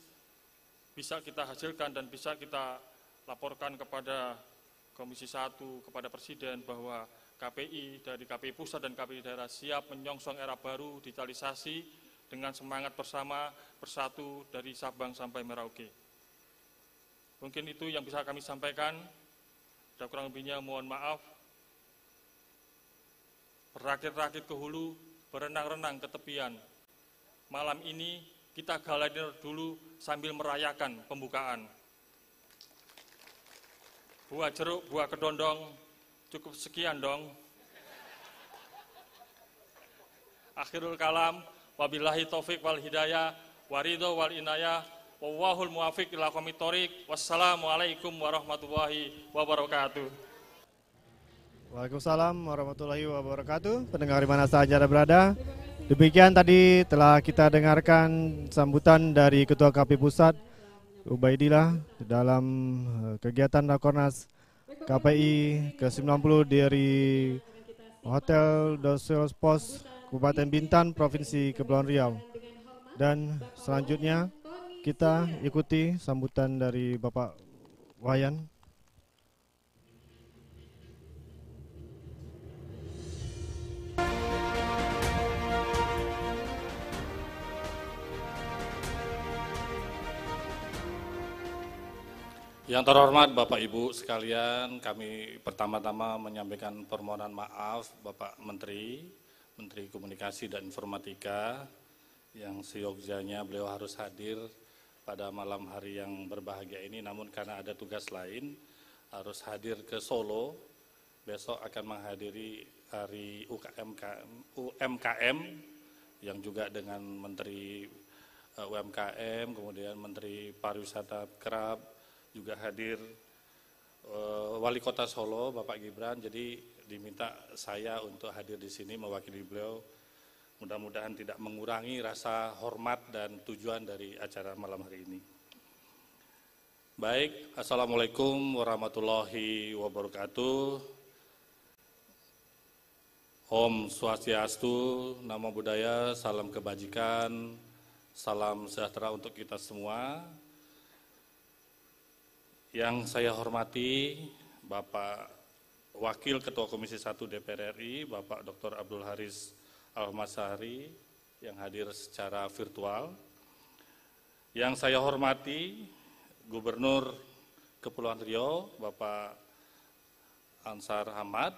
bisa kita hasilkan dan bisa kita laporkan kepada Komisi 1, kepada Presiden bahwa KPI dari KPI Pusat dan KPI Daerah siap menyongsong era baru digitalisasi dengan semangat bersama, bersatu dari Sabang sampai Merauke. Mungkin itu yang bisa kami sampaikan. Dan kurang lebihnya mohon maaf. Berakit-rakit ke hulu, berenang-renang ke tepian. Malam ini kita galadir dulu sambil merayakan pembukaan. Buah jeruk, buah kedondong, cukup sekian dong. Akhirul kalam, wabillahi taufik wal hidayah, waridho wal inayah, wallahul muwafiq ila aqwamit thoriq. Wassalamualaikum warahmatullahi wabarakatuh. Waalaikumsalam warahmatullahi wabarakatuh. Pendengar di mana saja Anda berada. Demikian tadi telah kita dengarkan sambutan dari Ketua KPI Pusat Ubaidillah dalam kegiatan Rakornas KPI ke-90 dari Hotel Dosel Pos Kabupaten Bintan, Provinsi Kepulauan Riau. Dan selanjutnya kita ikuti sambutan dari Bapak Wayan. Yang terhormat Bapak Ibu sekalian, kami pertama-tama menyampaikan permohonan maaf Bapak Menteri Komunikasi dan Informatika yang seyogyanya beliau harus hadir pada malam hari yang berbahagia ini, namun karena ada tugas lain harus hadir ke Solo. Besok akan menghadiri hari UMKM yang juga dengan Menteri UMKM, kemudian Menteri Pariwisata Kerap, juga hadir Wali Kota Solo Bapak Gibran. Jadi diminta saya untuk hadir di sini mewakili beliau. Mudah-mudahan tidak mengurangi rasa hormat dan tujuan dari acara malam hari ini. Baik, Assalamualaikum warahmatullahi wabarakatuh. Om Swastiastu, Namo Buddhaya, salam kebajikan, salam sejahtera untuk kita semua. Yang saya hormati Bapak Wakil Ketua Komisi 1 DPR RI, Bapak Dr. Abdul Haris Almasari yang hadir secara virtual. Yang saya hormati Gubernur Kepulauan Riau, Bapak Ansar Hamad.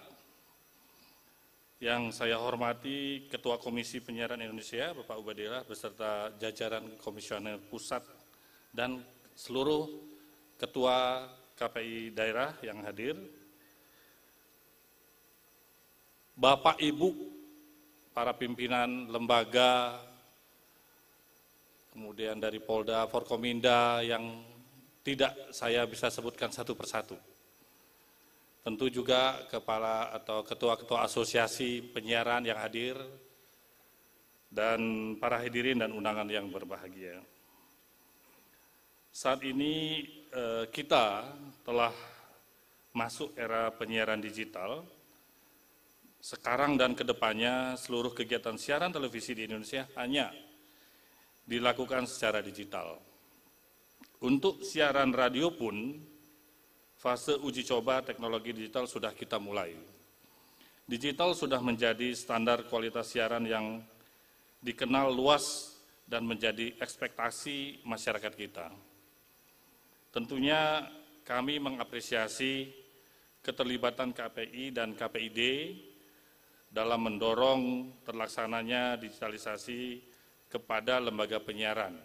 Yang saya hormati Ketua Komisi Penyiaran Indonesia, Bapak Ubaidillah, beserta jajaran Komisioner Pusat dan seluruh Ketua KPI daerah yang hadir, Bapak Ibu, para pimpinan lembaga, kemudian dari Polda, Forkominda yang tidak saya bisa sebutkan satu persatu. Tentu juga kepala atau ketua-ketua asosiasi penyiaran yang hadir, dan para hadirin dan undangan yang berbahagia. Saat ini kita telah masuk era penyiaran digital. Sekarang dan kedepannya seluruh kegiatan siaran televisi di Indonesia hanya dilakukan secara digital. Untuk siaran radio pun, fase uji coba teknologi digital sudah kita mulai. Digital sudah menjadi standar kualitas siaran yang dikenal luas dan menjadi ekspektasi masyarakat kita. Tentunya kami mengapresiasi keterlibatan KPI dan KPID dalam mendorong terlaksananya digitalisasi kepada lembaga penyiaran,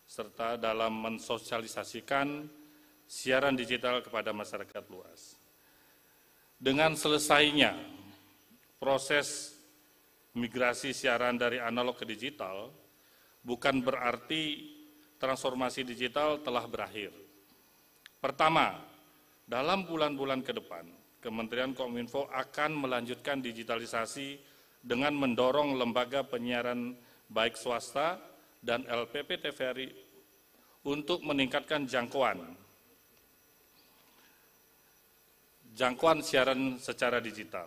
serta dalam mensosialisasikan siaran digital kepada masyarakat luas. Dengan selesainya proses migrasi siaran dari analog ke digital, bukan berarti transformasi digital telah berakhir. Pertama, dalam bulan-bulan ke depan, Kementerian Kominfo akan melanjutkan digitalisasi dengan mendorong lembaga penyiaran baik swasta dan LPP TVRI untuk meningkatkan jangkauan jangkauan siaran secara digital.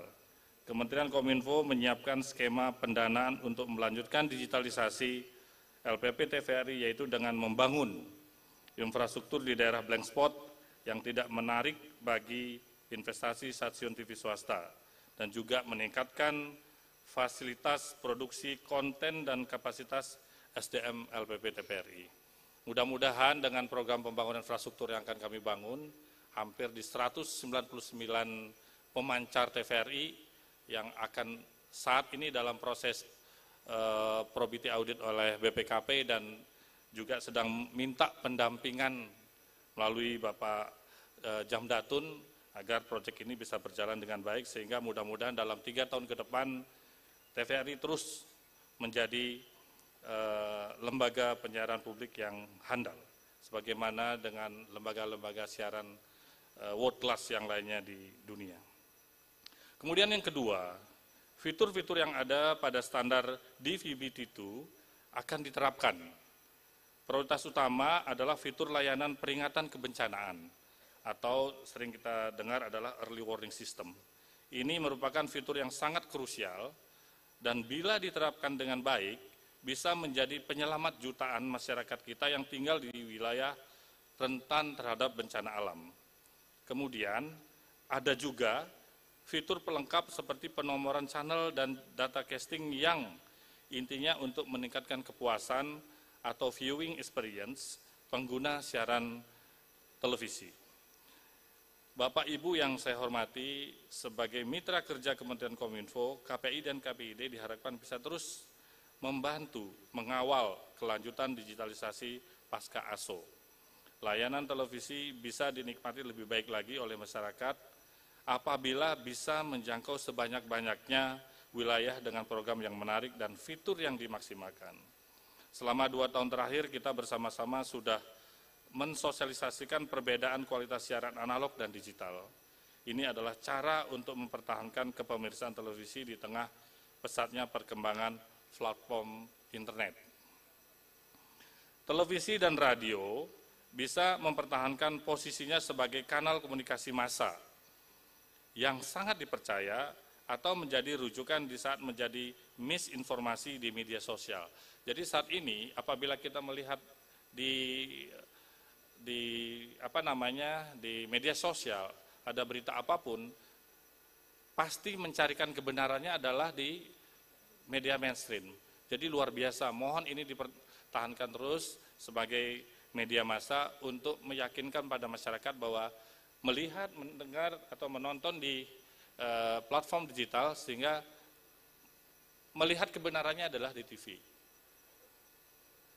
Kementerian Kominfo menyiapkan skema pendanaan untuk melanjutkan digitalisasi LPP TVRI, yaitu dengan membangun infrastruktur di daerah blank spot yang tidak menarik bagi investasi stasiun TV swasta, dan juga meningkatkan fasilitas produksi konten dan kapasitas SDM LPP TVRI. Mudah-mudahan dengan program pembangunan infrastruktur yang akan kami bangun, hampir di 199 pemancar TVRI yang akan saat ini dalam proses probity audit oleh BPKP dan juga sedang minta pendampingan melalui Bapak Jamdatun agar proyek ini bisa berjalan dengan baik, sehingga mudah-mudahan dalam 3 tahun ke depan TVRI terus menjadi lembaga penyiaran publik yang handal, sebagaimana dengan lembaga-lembaga siaran world class yang lainnya di dunia. Kemudian yang kedua, fitur-fitur yang ada pada standar DVB-T2 akan diterapkan. Prioritas utama adalah fitur layanan peringatan kebencanaan, atau sering kita dengar adalah early warning system. Ini merupakan fitur yang sangat krusial, dan bila diterapkan dengan baik, bisa menjadi penyelamat jutaan masyarakat kita yang tinggal di wilayah rentan terhadap bencana alam. Kemudian, ada juga fitur pelengkap seperti penomoran channel dan data casting yang intinya untuk meningkatkan kepuasan atau viewing experience pengguna siaran televisi. Bapak Ibu yang saya hormati, sebagai mitra kerja Kementerian Kominfo, KPI dan KPID diharapkan bisa terus membantu mengawal kelanjutan digitalisasi pasca ASO. Layanan televisi bisa dinikmati lebih baik lagi oleh masyarakat apabila bisa menjangkau sebanyak-banyaknya wilayah dengan program yang menarik dan fitur yang dimaksimalkan. Selama 2 tahun terakhir kita bersama-sama sudah mensosialisasikan perbedaan kualitas siaran analog dan digital. Ini adalah cara untuk mempertahankan kepemirisan televisi di tengah pesatnya perkembangan platform internet. Televisi dan radio bisa mempertahankan posisinya sebagai kanal komunikasi massa yang sangat dipercaya atau menjadi rujukan di saat menjadi misinformasi di media sosial. Jadi saat ini apabila kita melihat di media sosial ada berita apapun, pasti mencarikan kebenarannya adalah di media mainstream. Jadi luar biasa, mohon ini dipertahankan terus sebagai media massa untuk meyakinkan pada masyarakat bahwa melihat, mendengar, atau menonton di platform digital, sehingga melihat kebenarannya adalah di TV.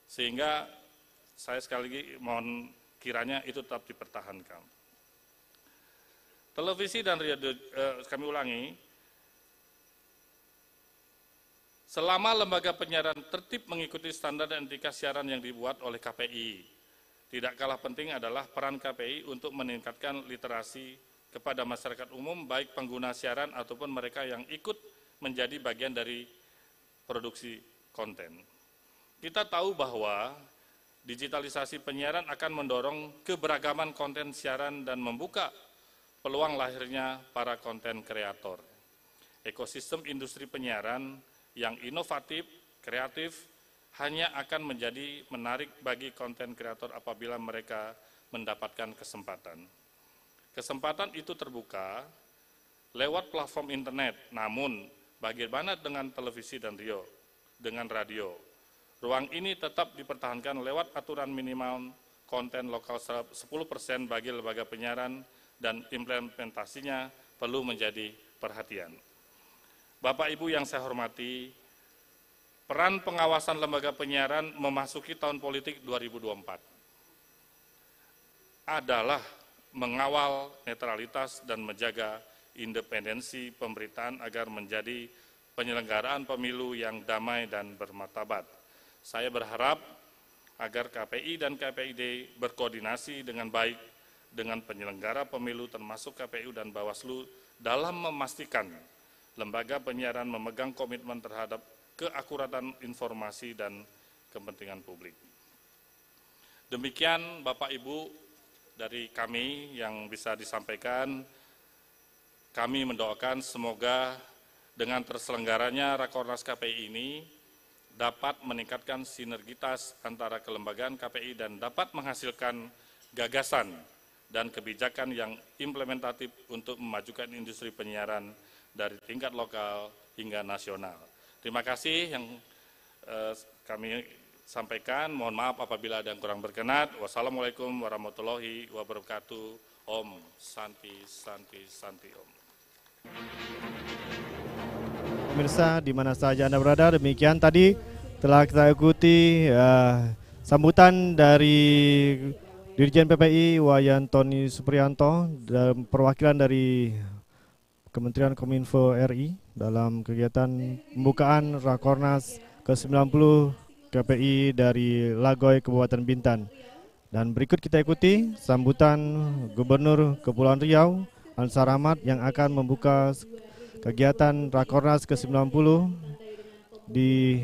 Sehingga saya sekali lagi mohon kiranya itu tetap dipertahankan. Televisi dan radio, kami ulangi, selama lembaga penyiaran tertib mengikuti standar dan etika siaran yang dibuat oleh KPI, tidak kalah penting adalah peran KPI untuk meningkatkan literasi kepada masyarakat umum, baik pengguna siaran ataupun mereka yang ikut menjadi bagian dari produksi konten. Kita tahu bahwa digitalisasi penyiaran akan mendorong keberagaman konten siaran dan membuka peluang lahirnya para konten kreator. Ekosistem industri penyiaran yang inovatif, kreatif, hanya akan menjadi menarik bagi konten kreator apabila mereka mendapatkan kesempatan. Kesempatan itu terbuka lewat platform internet, namun bagaimana dengan televisi dan radio? Ruang ini tetap dipertahankan lewat aturan minimal konten lokal 10% bagi lembaga penyiaran, dan implementasinya perlu menjadi perhatian. Bapak Ibu yang saya hormati, peran pengawasan lembaga penyiaran memasuki tahun politik 2024 adalah mengawal netralitas dan menjaga independensi pemberitaan agar menjadi penyelenggaraan pemilu yang damai dan bermartabat. Saya berharap agar KPI dan KPID berkoordinasi dengan baik dengan penyelenggara pemilu termasuk KPU dan Bawaslu dalam memastikan lembaga penyiaran memegang komitmen terhadap keakuratan informasi dan kepentingan publik. Demikian Bapak Ibu dari kami yang bisa disampaikan. kami mendoakan semoga dengan terselenggaranya Rakornas KPI ini dapat meningkatkan sinergitas antara kelembagaan KPI dan dapat menghasilkan gagasan dan kebijakan yang implementatif untuk memajukan industri penyiaran dari tingkat lokal hingga nasional. Terima kasih yang kami sampaikan. Mohon maaf apabila ada yang kurang berkenan. Wassalamualaikum warahmatullahi wabarakatuh. Om Santi Santi Santi Om. Pemirsa di mana saja Anda berada, demikian tadi telah kita ikuti sambutan dari Dirjen PPI Wayan Tony Supriyanto dan perwakilan dari Kementerian Kominfo RI dalam kegiatan pembukaan Rakornas ke-90 KPI dari Lagoy Kabupaten Bintan. Dan berikut kita ikuti sambutan Gubernur Kepulauan Riau Ansar Ahmad yang akan membuka kegiatan Rakornas ke-90 di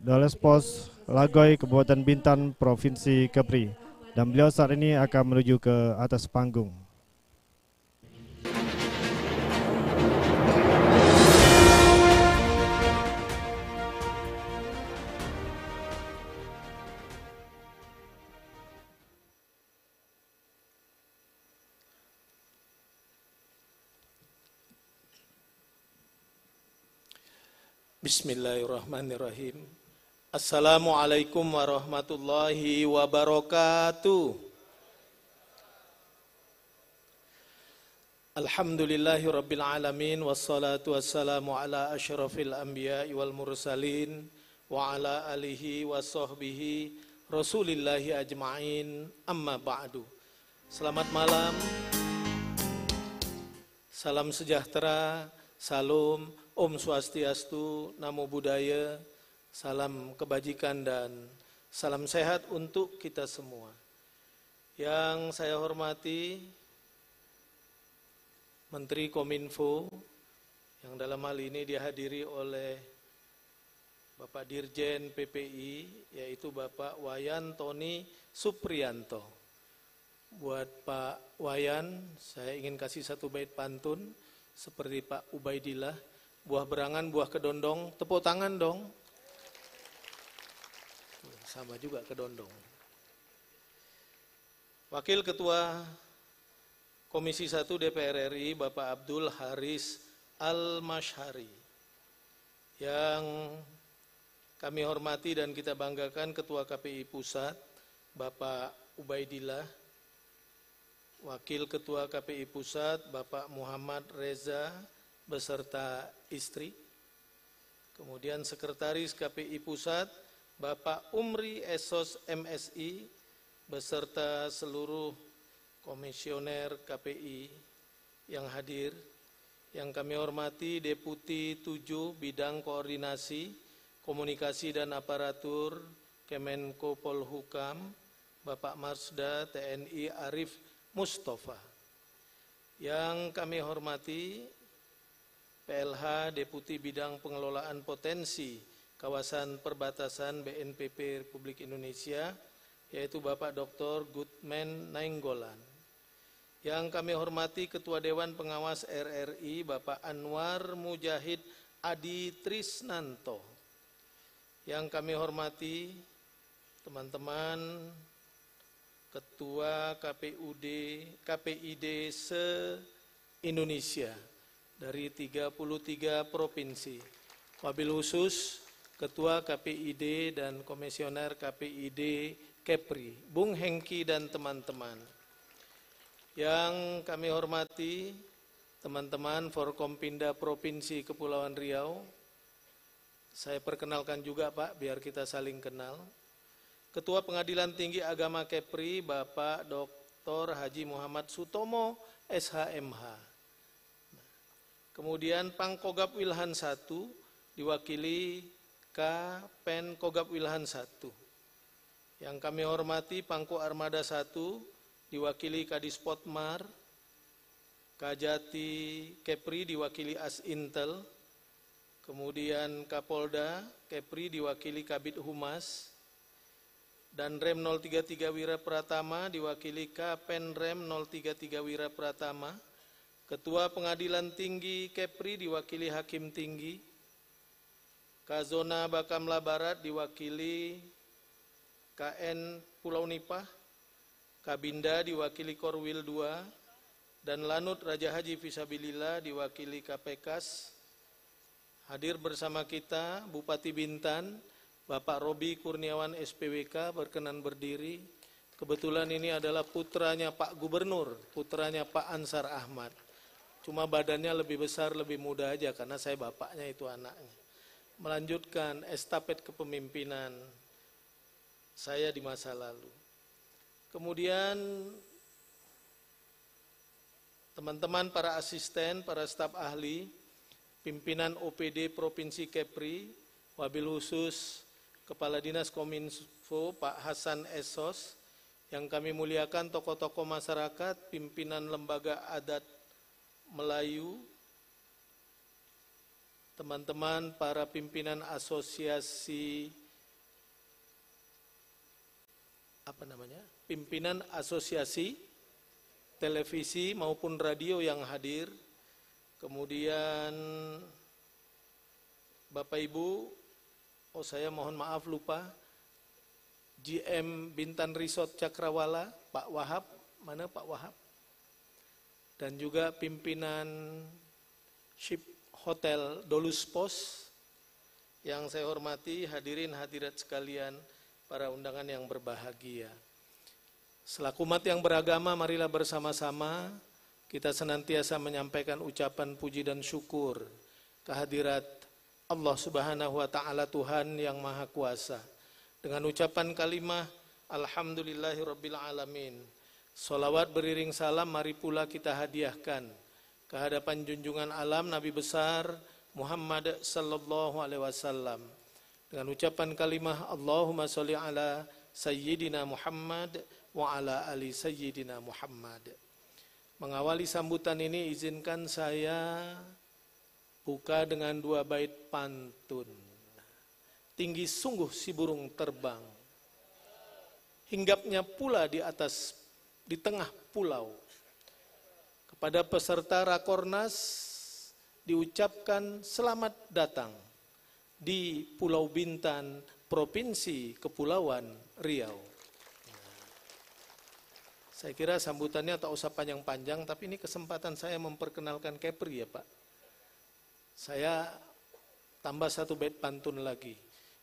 Dalespos Lagoy Kabupaten Bintan Provinsi Kepri. Dan beliau saat ini akan menuju ke atas panggung. Bismillahirrahmanirrahim. Assalamualaikum warahmatullahi wabarakatuh. Alhamdulillahirabbil alamin wassalatu wassalamu ala asyrafil anbiya'i wal mursalin wa ala alihi wa sahbihi rasulillahi ajma'in, amma ba'du. Selamat malam. Salam sejahtera, salam, Om Swastiastu, Namo Buddhaya, salam kebajikan dan salam sehat untuk kita semua. Yang saya hormati Menteri Kominfo, yang dalam hal ini dihadiri oleh Bapak Dirjen PPI, yaitu Bapak Wayan Tony Supriyanto. Buat Pak Wayan, saya ingin kasih satu bait pantun seperti Pak Ubaidillah. Buah berangan, buah kedondong, tepuk tangan dong. Sama juga kedondong. Wakil Ketua Komisi 1 DPR RI, Bapak Abdul Haris Al-Mashari. Yang kami hormati dan kita banggakan Ketua KPI Pusat, Bapak Ubaidillah. Wakil Ketua KPI Pusat, Bapak Muhammad Reza beserta istri. Kemudian Sekretaris KPI Pusat, Bapak Umri Esos MSI beserta seluruh komisioner KPI yang hadir. Yang kami hormati Deputi 7 Bidang Koordinasi, Komunikasi dan Aparatur Kemenko Polhukam, Bapak Marsda TNI Arif Mustafa. Yang kami hormati PLH Deputi Bidang Pengelolaan Potensi Kawasan Perbatasan BNPB Republik Indonesia, yaitu Bapak Dr. Gutman Nainggolan. Yang kami hormati Ketua Dewan Pengawas RRI, Bapak Anwar Mujahid Adi Trisnanto. Yang kami hormati teman-teman Ketua KPID se-Indonesia dari 33 provinsi. Wabil khusus Ketua KPID dan Komisioner KPID Kepri, Bung Hengki dan teman-teman. Yang kami hormati teman-teman Forkompinda Provinsi Kepulauan Riau. Saya perkenalkan juga Pak, biar kita saling kenal. Ketua Pengadilan Tinggi Agama Kepri, Bapak Dr. Haji Muhammad Sutomo, SHMH. Kemudian Pangkogap Wilhan 1 diwakili Kapen Kogap Wilhan 1. Yang kami hormati Pangko Armada 1 diwakili Kadispotmar, Kajati Kepri diwakili Asintel, kemudian Kapolda Kepri diwakili Kabid Humas, dan Rem 033 Wira Pratama diwakili Kapen Rem 033 Wira Pratama, Ketua Pengadilan Tinggi Kepri diwakili Hakim Tinggi, Kazona Bakamla Barat diwakili KN Pulau Nipah, Kabinda diwakili Korwil 2, dan Lanut Raja Haji Fisabilillah diwakili KPKAS. Hadir bersama kita Bupati Bintan, Bapak Robi Kurniawan SPWK berkenan berdiri. Kebetulan ini adalah putranya Pak Gubernur, putranya Pak Ansar Ahmad. Cuma badannya lebih besar, lebih muda aja karena saya bapaknya itu anaknya. Melanjutkan estafet kepemimpinan saya di masa lalu. Kemudian teman-teman para asisten, para staf ahli, pimpinan OPD Provinsi Kepri, wabil khusus Kepala Dinas Kominfo Pak Hasan Esos, yang kami muliakan tokoh-tokoh masyarakat, pimpinan lembaga adat Melayu, teman-teman para pimpinan asosiasi pimpinan asosiasi televisi maupun radio yang hadir, kemudian Bapak Ibu, saya mohon maaf lupa, GM Bintan Resort Cakrawala, Pak Wahab, mana Pak Wahab? Dan juga pimpinan Ship Hotel Dolus Pos, yang saya hormati, hadirin hadirat sekalian, para undangan yang berbahagia. Selaku umat yang beragama, marilah bersama-sama kita senantiasa menyampaikan ucapan puji dan syukur kehadirat Allah Subhanahu wa Ta'ala, Tuhan yang Maha Kuasa. Dengan ucapan kalimah Alhamdulillahirabbil alamin. Sholawat beriring salam mari pula kita hadiahkan ke hadapan junjungan alam Nabi besar Muhammad sallallahu alaihi wasallam. Dengan ucapan kalimah Allahumma sholli ala sayyidina Muhammad wa ala ali sayyidina Muhammad. Mengawali sambutan ini izinkan saya buka dengan 2 bait pantun. Tinggi sungguh si burung terbang, hinggapnya pula di tengah pulau. Kepada peserta Rakornas diucapkan selamat datang di Pulau Bintan, Provinsi Kepulauan Riau. Saya kira sambutannya tak usah panjang-panjang, tapi ini kesempatan saya memperkenalkan Kepri ya Pak. Saya tambah 1 bait pantun lagi.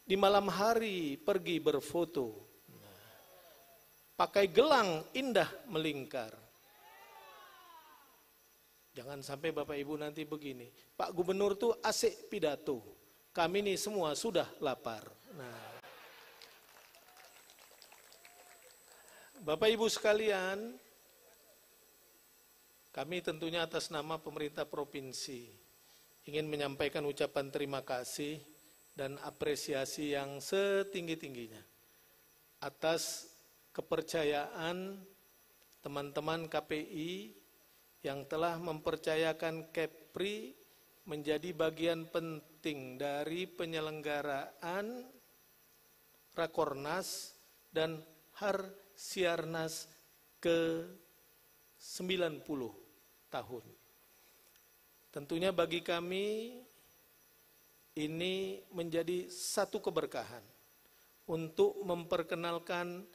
Di malam hari pergi berfoto, pakai gelang indah melingkar. Jangan sampai Bapak Ibu nanti begini, Pak Gubernur tuh asik pidato, kami ini semua sudah lapar. Nah, Bapak Ibu sekalian, kami tentunya atas nama pemerintah provinsi ingin menyampaikan ucapan terima kasih dan apresiasi yang setinggi-tingginya atas kepercayaan teman-teman KPI yang telah mempercayakan Kepri menjadi bagian penting dari penyelenggaraan Rakornas dan Harsiarnas ke-90 tahun. Tentunya bagi kami ini menjadi satu keberkahan untuk memperkenalkan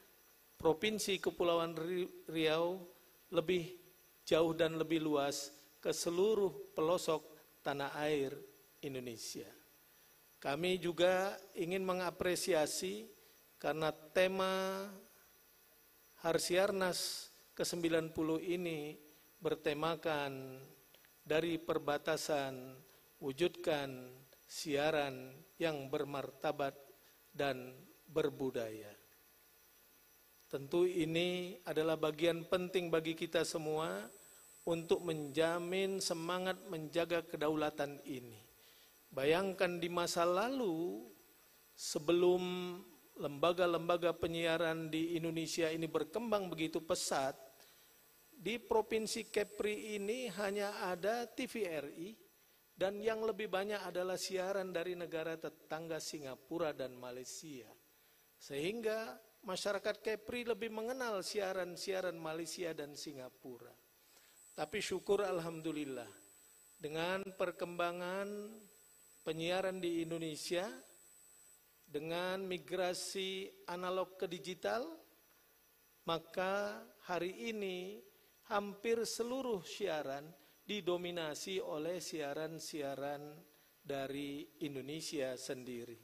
Provinsi Kepulauan Riau lebih jauh dan lebih luas ke seluruh pelosok tanah air Indonesia. Kami juga ingin mengapresiasi karena tema Harsiarnas ke-90 ini bertemakan dari perbatasan wujudkan siaran yang bermartabat dan berbudaya. Tentu ini adalah bagian penting bagi kita semua untuk menjamin semangat menjaga kedaulatan ini. Bayangkan di masa lalu, sebelum lembaga-lembaga penyiaran di Indonesia ini berkembang begitu pesat, di Provinsi Kepri ini hanya ada TVRI, dan yang lebih banyak adalah siaran dari negara tetangga Singapura dan Malaysia. Sehingga masyarakat Kepri lebih mengenal siaran-siaran Malaysia dan Singapura. Tapi syukur alhamdulillah dengan perkembangan penyiaran di Indonesia, dengan migrasi analog ke digital, maka hari ini hampir seluruh siaran didominasi oleh siaran-siaran dari Indonesia sendiri.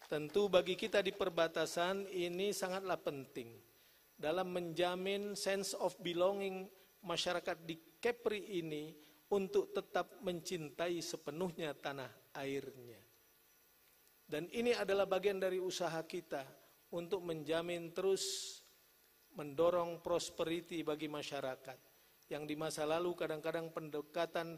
Tentu bagi kita di perbatasan ini sangatlah penting dalam menjamin sense of belonging masyarakat di Kepri ini untuk tetap mencintai sepenuhnya tanah airnya. Dan ini adalah bagian dari usaha kita untuk menjamin terus mendorong prosperity bagi masyarakat. Yang di masa lalu kadang-kadang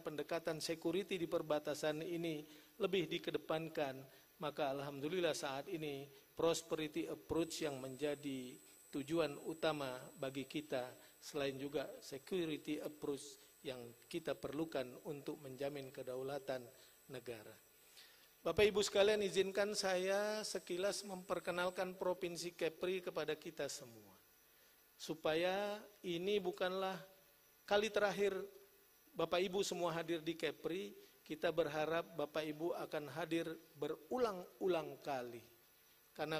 pendekatan security di perbatasan ini lebih dikedepankan, maka alhamdulillah saat ini prosperity approach yang menjadi tujuan utama bagi kita, selain juga security approach yang kita perlukan untuk menjamin kedaulatan negara. Bapak Ibu sekalian, izinkan saya sekilas memperkenalkan Provinsi Kepri kepada kita semua. Supaya ini bukanlah kali terakhir Bapak Ibu semua hadir di Kepri, kita berharap Bapak Ibu akan hadir berulang-ulang kali. Karena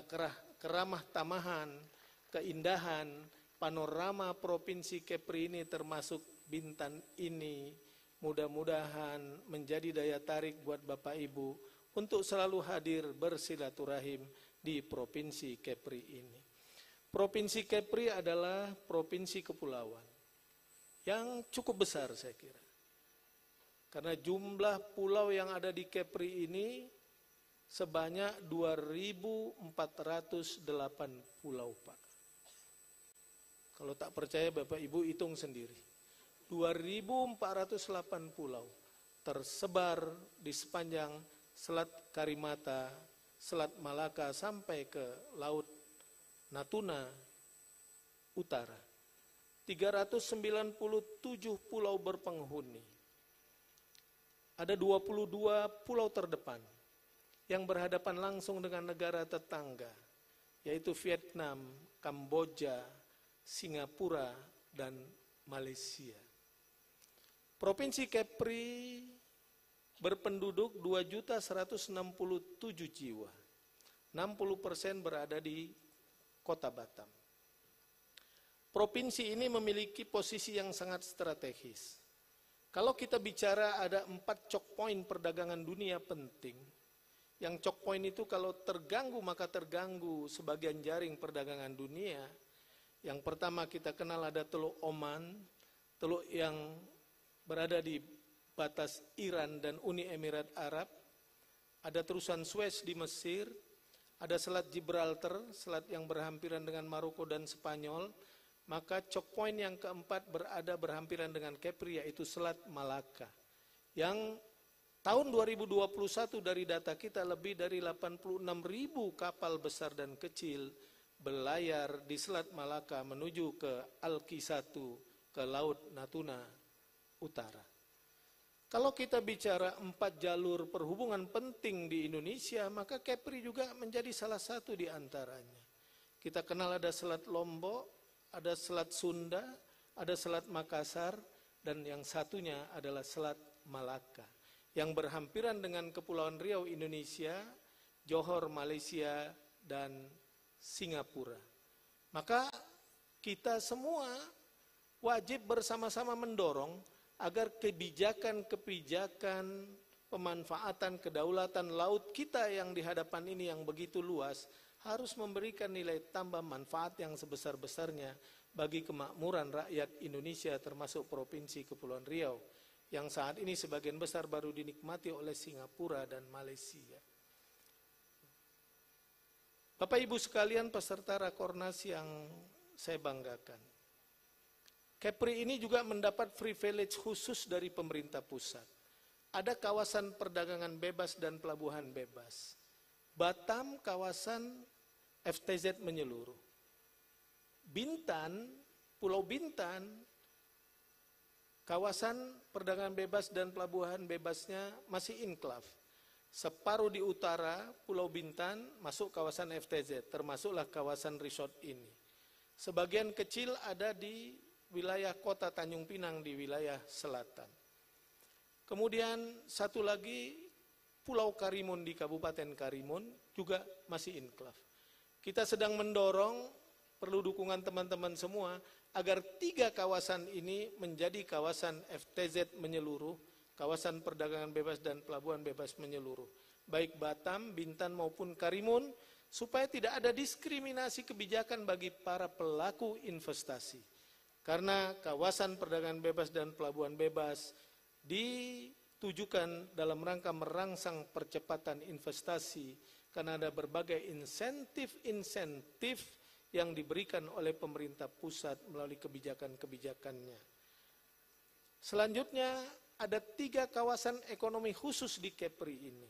keramah tamahan, keindahan, panorama Provinsi Kepri ini termasuk Bintan ini, mudah-mudahan menjadi daya tarik buat Bapak Ibu untuk selalu hadir bersilaturahim di Provinsi Kepri ini. Provinsi Kepri adalah provinsi kepulauan yang cukup besar saya kira. Karena jumlah pulau yang ada di Kepri ini sebanyak 2.408 pulau, Pak. Kalau tak percaya Bapak Ibu hitung sendiri. 2.408 pulau tersebar di sepanjang Selat Karimata, Selat Malaka sampai ke Laut Natuna Utara. 397 pulau berpenghuni. Ada 22 pulau terdepan yang berhadapan langsung dengan negara tetangga, yaitu Vietnam, Kamboja, Singapura, dan Malaysia. Provinsi Kepri berpenduduk 2.167 jiwa. 60% berada di Kota Batam. Provinsi ini memiliki posisi yang sangat strategis. Kalau kita bicara ada 4 choke point perdagangan dunia penting. Yang choke point itu kalau terganggu maka terganggu sebagian jaring perdagangan dunia. Yang pertama kita kenal ada Teluk Oman, teluk yang berada di batas Iran dan Uni Emirat Arab, ada terusan Suez di Mesir, ada Selat Gibraltar, selat yang berhampiran dengan Maroko dan Spanyol, maka choke point yang keempat berada berhampiran dengan Kepri, yaitu Selat Malaka, yang tahun 2021 dari data kita lebih dari 86.000 kapal besar dan kecil berlayar di Selat Malaka menuju ke Alki-1, ke Laut Natuna Utara. Kalau kita bicara 4 jalur perhubungan penting di Indonesia, maka Kepri juga menjadi salah satu di antaranya. Kita kenal ada Selat Lombok, ada Selat Sunda, ada Selat Makassar, dan yang satunya adalah Selat Malaka, yang berhampiran dengan Kepulauan Riau Indonesia, Johor Malaysia, dan Singapura. Maka kita semua wajib bersama-sama mendorong agar kebijakan-kebijakan pemanfaatan kedaulatan laut kita yang di hadapan ini yang begitu luas harus memberikan nilai tambah manfaat yang sebesar-besarnya bagi kemakmuran rakyat Indonesia termasuk Provinsi Kepulauan Riau yang saat ini sebagian besar baru dinikmati oleh Singapura dan Malaysia. Bapak Ibu sekalian peserta Rakornas yang saya banggakan, Kepri ini juga mendapat privilege khusus dari pemerintah pusat. Ada kawasan perdagangan bebas dan pelabuhan bebas. Batam kawasan FTZ menyeluruh. Bintan, Pulau Bintan, kawasan perdagangan bebas dan pelabuhan bebasnya masih inklaf. Separuh di utara Pulau Bintan masuk kawasan FTZ, termasuklah kawasan resort ini. Sebagian kecil ada di wilayah kota Tanjung Pinang di wilayah selatan. Kemudian satu lagi Pulau Karimun di Kabupaten Karimun juga masih inklaf. Kita sedang mendorong, perlu dukungan teman-teman semua, agar 3 kawasan ini menjadi kawasan FTZ menyeluruh, kawasan perdagangan bebas dan pelabuhan bebas menyeluruh. Baik Batam, Bintan maupun Karimun, supaya tidak ada diskriminasi kebijakan bagi para pelaku investasi. Karena kawasan perdagangan bebas dan pelabuhan bebas ditujukan dalam rangka merangsang percepatan investasi, karena ada berbagai insentif-insentif yang diberikan oleh pemerintah pusat melalui kebijakan-kebijakannya. Selanjutnya ada 3 kawasan ekonomi khusus di Kepri ini.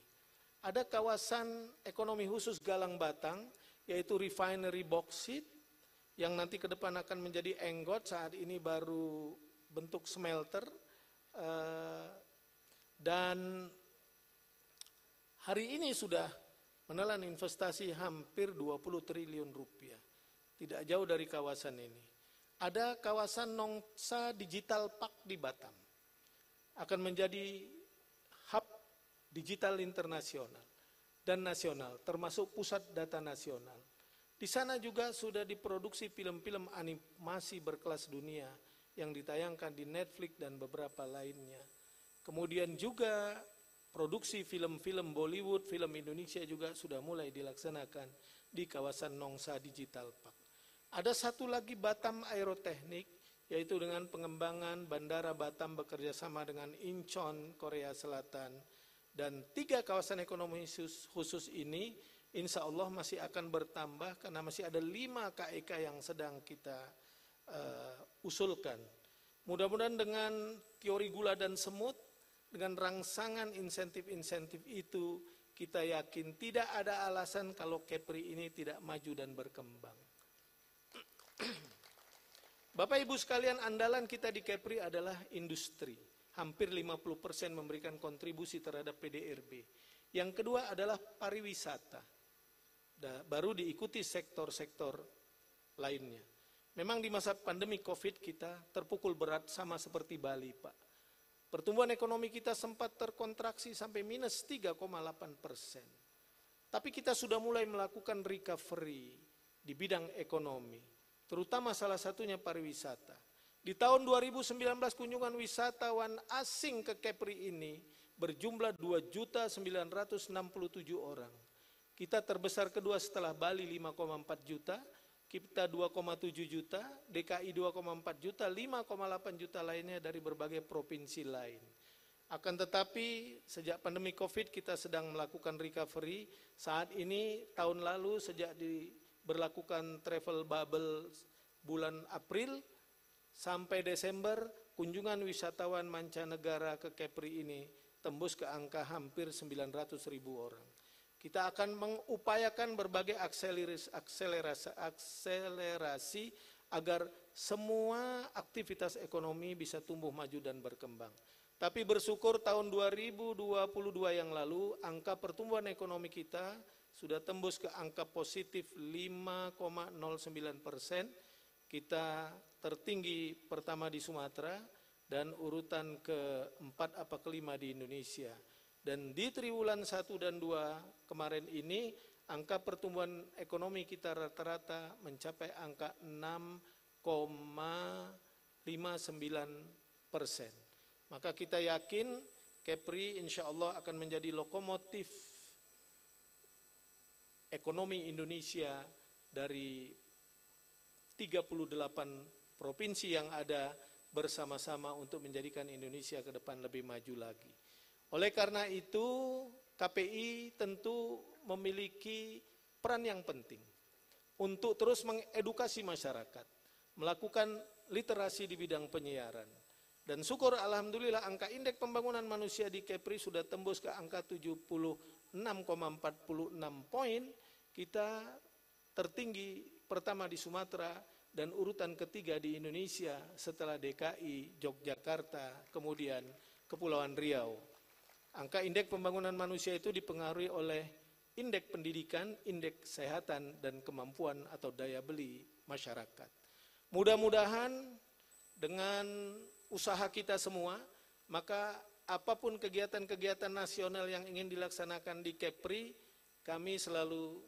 Ada kawasan ekonomi khusus Galang Batang, yaitu refinery bauxite, yang nanti ke depan akan menjadi enggot, saat ini baru bentuk smelter, dan hari ini sudah menelan investasi hampir 20 triliun rupiah. Tidak jauh dari kawasan ini. Ada kawasan Nongsa Digital Park di Batam. Akan menjadi hub digital internasional dan nasional, termasuk pusat data nasional. Di sana juga sudah diproduksi film-film animasi berkelas dunia yang ditayangkan di Netflix dan beberapa lainnya. Kemudian juga produksi film-film Bollywood, film Indonesia juga sudah mulai dilaksanakan di kawasan Nongsa Digital Park. Ada satu lagi Batam Aeroteknik, yaitu dengan pengembangan Bandara Batam bekerja sama dengan Incheon, Korea Selatan. Dan 3 kawasan ekonomi khusus ini insya Allah masih akan bertambah, karena masih ada 5 KEK yang sedang kita usulkan. Mudah-mudahan dengan teori gula dan semut, dengan rangsangan insentif-insentif itu, kita yakin tidak ada alasan kalau Kepri ini tidak maju dan berkembang. Bapak Ibu sekalian, andalan kita di Kepri adalah industri. Hampir 50% memberikan kontribusi terhadap PDRB. Yang kedua adalah pariwisata. Baru diikuti sektor-sektor lainnya. Memang di masa pandemi COVID kita terpukul berat sama seperti Bali, Pak. Pertumbuhan ekonomi kita sempat terkontraksi sampai minus 3,8%. Tapi kita sudah mulai melakukan recovery di bidang ekonomi, terutama salah satunya pariwisata. Di tahun 2019 kunjungan wisatawan asing ke Kepri ini berjumlah 2.967.000 orang. Kita terbesar kedua setelah Bali 5,4 juta, kita 2,7 juta, DKI 2,4 juta, 5,8 juta lainnya dari berbagai provinsi lain. Akan tetapi sejak pandemi COVID kita sedang melakukan recovery. Saat ini tahun lalu sejak diberlakukan travel bubble bulan April sampai Desember, kunjungan wisatawan mancanegara ke Kepri ini tembus ke angka hampir 900.000 orang. Kita akan mengupayakan berbagai akselerasi agar semua aktivitas ekonomi bisa tumbuh maju dan berkembang. Tapi bersyukur tahun 2022 yang lalu angka pertumbuhan ekonomi kita sudah tembus ke angka positif 5,09%. Kita tertinggi pertama di Sumatera dan urutan keempat apa kelima di Indonesia. Dan di triwulan 1 dan 2 kemarin ini angka pertumbuhan ekonomi kita rata-rata mencapai angka 6,59%. Maka kita yakin Kepri insya Allah akan menjadi lokomotif ekonomi Indonesia dari 38 provinsi yang ada bersama-sama untuk menjadikan Indonesia ke depan lebih maju lagi. Oleh karena itu, KPI tentu memiliki peran yang penting untuk terus mengedukasi masyarakat, melakukan literasi di bidang penyiaran. Dan syukur alhamdulillah angka indeks pembangunan manusia di Kepri sudah tembus ke angka 76,46 poin. Kita tertinggi pertama di Sumatera dan urutan ketiga di Indonesia setelah DKI, Yogyakarta, kemudian Kepulauan Riau. Angka indeks pembangunan manusia itu dipengaruhi oleh indeks pendidikan, indeks kesehatan, dan kemampuan atau daya beli masyarakat. Mudah-mudahan dengan usaha kita semua, maka apapun kegiatan-kegiatan nasional yang ingin dilaksanakan di Kepri, kami selalu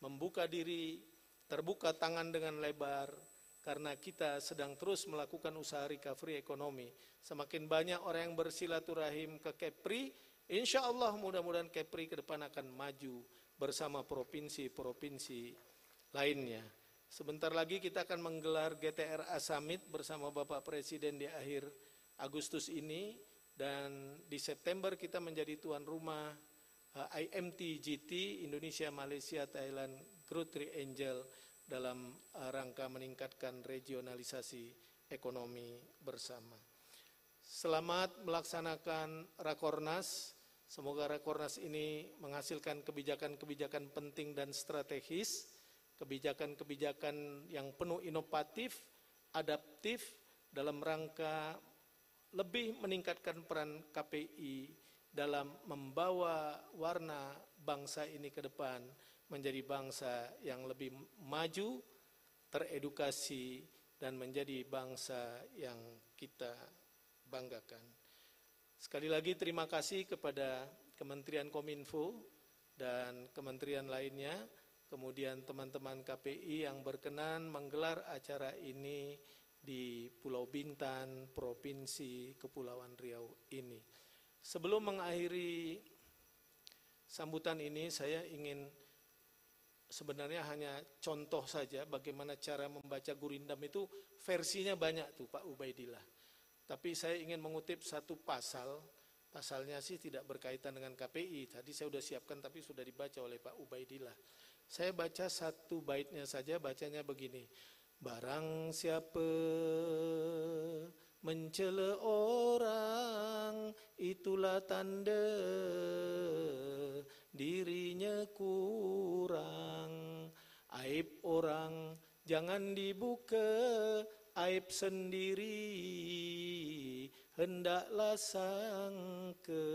membuka diri, terbuka tangan dengan lebar, karena kita sedang terus melakukan usaha recovery ekonomi. Semakin banyak orang yang bersilaturahim ke Kepri, insya Allah mudah-mudahan Kepri ke depan akan maju bersama provinsi-provinsi lainnya. Sebentar lagi kita akan menggelar GTRA Summit bersama Bapak Presiden di akhir Agustus ini, dan di September kita menjadi tuan rumah IMT GT Indonesia, Malaysia, Thailand Growth Triangle dalam rangka meningkatkan regionalisasi ekonomi bersama. Selamat melaksanakan Rakornas. Semoga Rakornas ini menghasilkan kebijakan-kebijakan penting dan strategis, kebijakan-kebijakan yang penuh inovatif, adaptif dalam rangka lebih meningkatkan peran KPI dalam membawa warna bangsa ini ke depan menjadi bangsa yang lebih maju, teredukasi, dan menjadi bangsa yang kita banggakan. Sekali lagi terima kasih kepada Kementerian Kominfo dan kementerian lainnya, kemudian teman-teman KPI yang berkenan menggelar acara ini di Pulau Bintan, Provinsi Kepulauan Riau ini. Sebelum mengakhiri sambutan ini, saya ingin sebenarnya hanya contoh saja bagaimana cara membaca gurindam itu, versinya banyak tuh Pak Ubaidillah. Tapi saya ingin mengutip satu pasal, pasalnya sih tidak berkaitan dengan KPI, tadi saya sudah siapkan tapi sudah dibaca oleh Pak Ubaidillah. Saya baca satu baitnya saja, bacanya begini. Barang siapa mencela orang, itulah tanda dirinya kurang. Aib orang jangan dibuka, aib sendiri hendaklah sangka.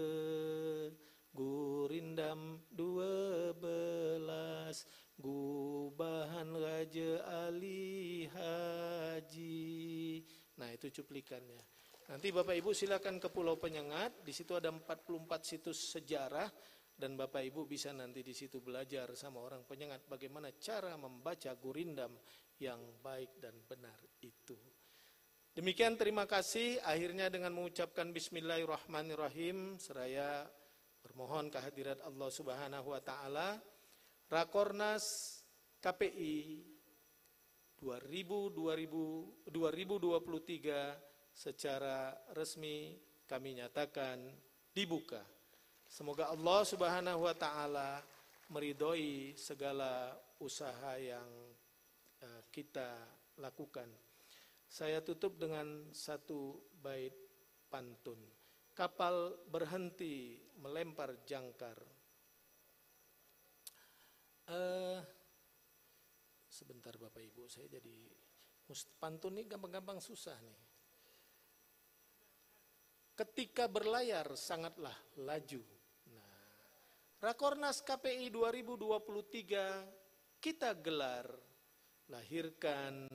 Gurindam 12 gubahan Raja Ali Haji. Nah, itu cuplikannya. Nanti Bapak Ibu silakan ke Pulau Penyengat, di situ ada 44 situs sejarah, dan Bapak Ibu bisa nanti di situ belajar sama orang Penyengat bagaimana cara membaca gurindam yang baik dan benar itu. Demikian, terima kasih. Akhirnya dengan mengucapkan Bismillahirrahmanirrahim, seraya bermohon kehadirat Allah Subhanahu wa Ta'ala, Rakornas KPI 2023 secara resmi kami nyatakan dibuka. Semoga Allah Subhanahu wa Ta'ala meridhoi segala usaha yang kita lakukan. Saya tutup dengan satu bait pantun. Kapal berhenti melempar jangkar. Sebentar Bapak Ibu, saya jadi pantun ini gampang-gampang susah nih. Ketika berlayar sangatlah laju. Nah, Rakornas KPI 2023 kita gelar, lahirkan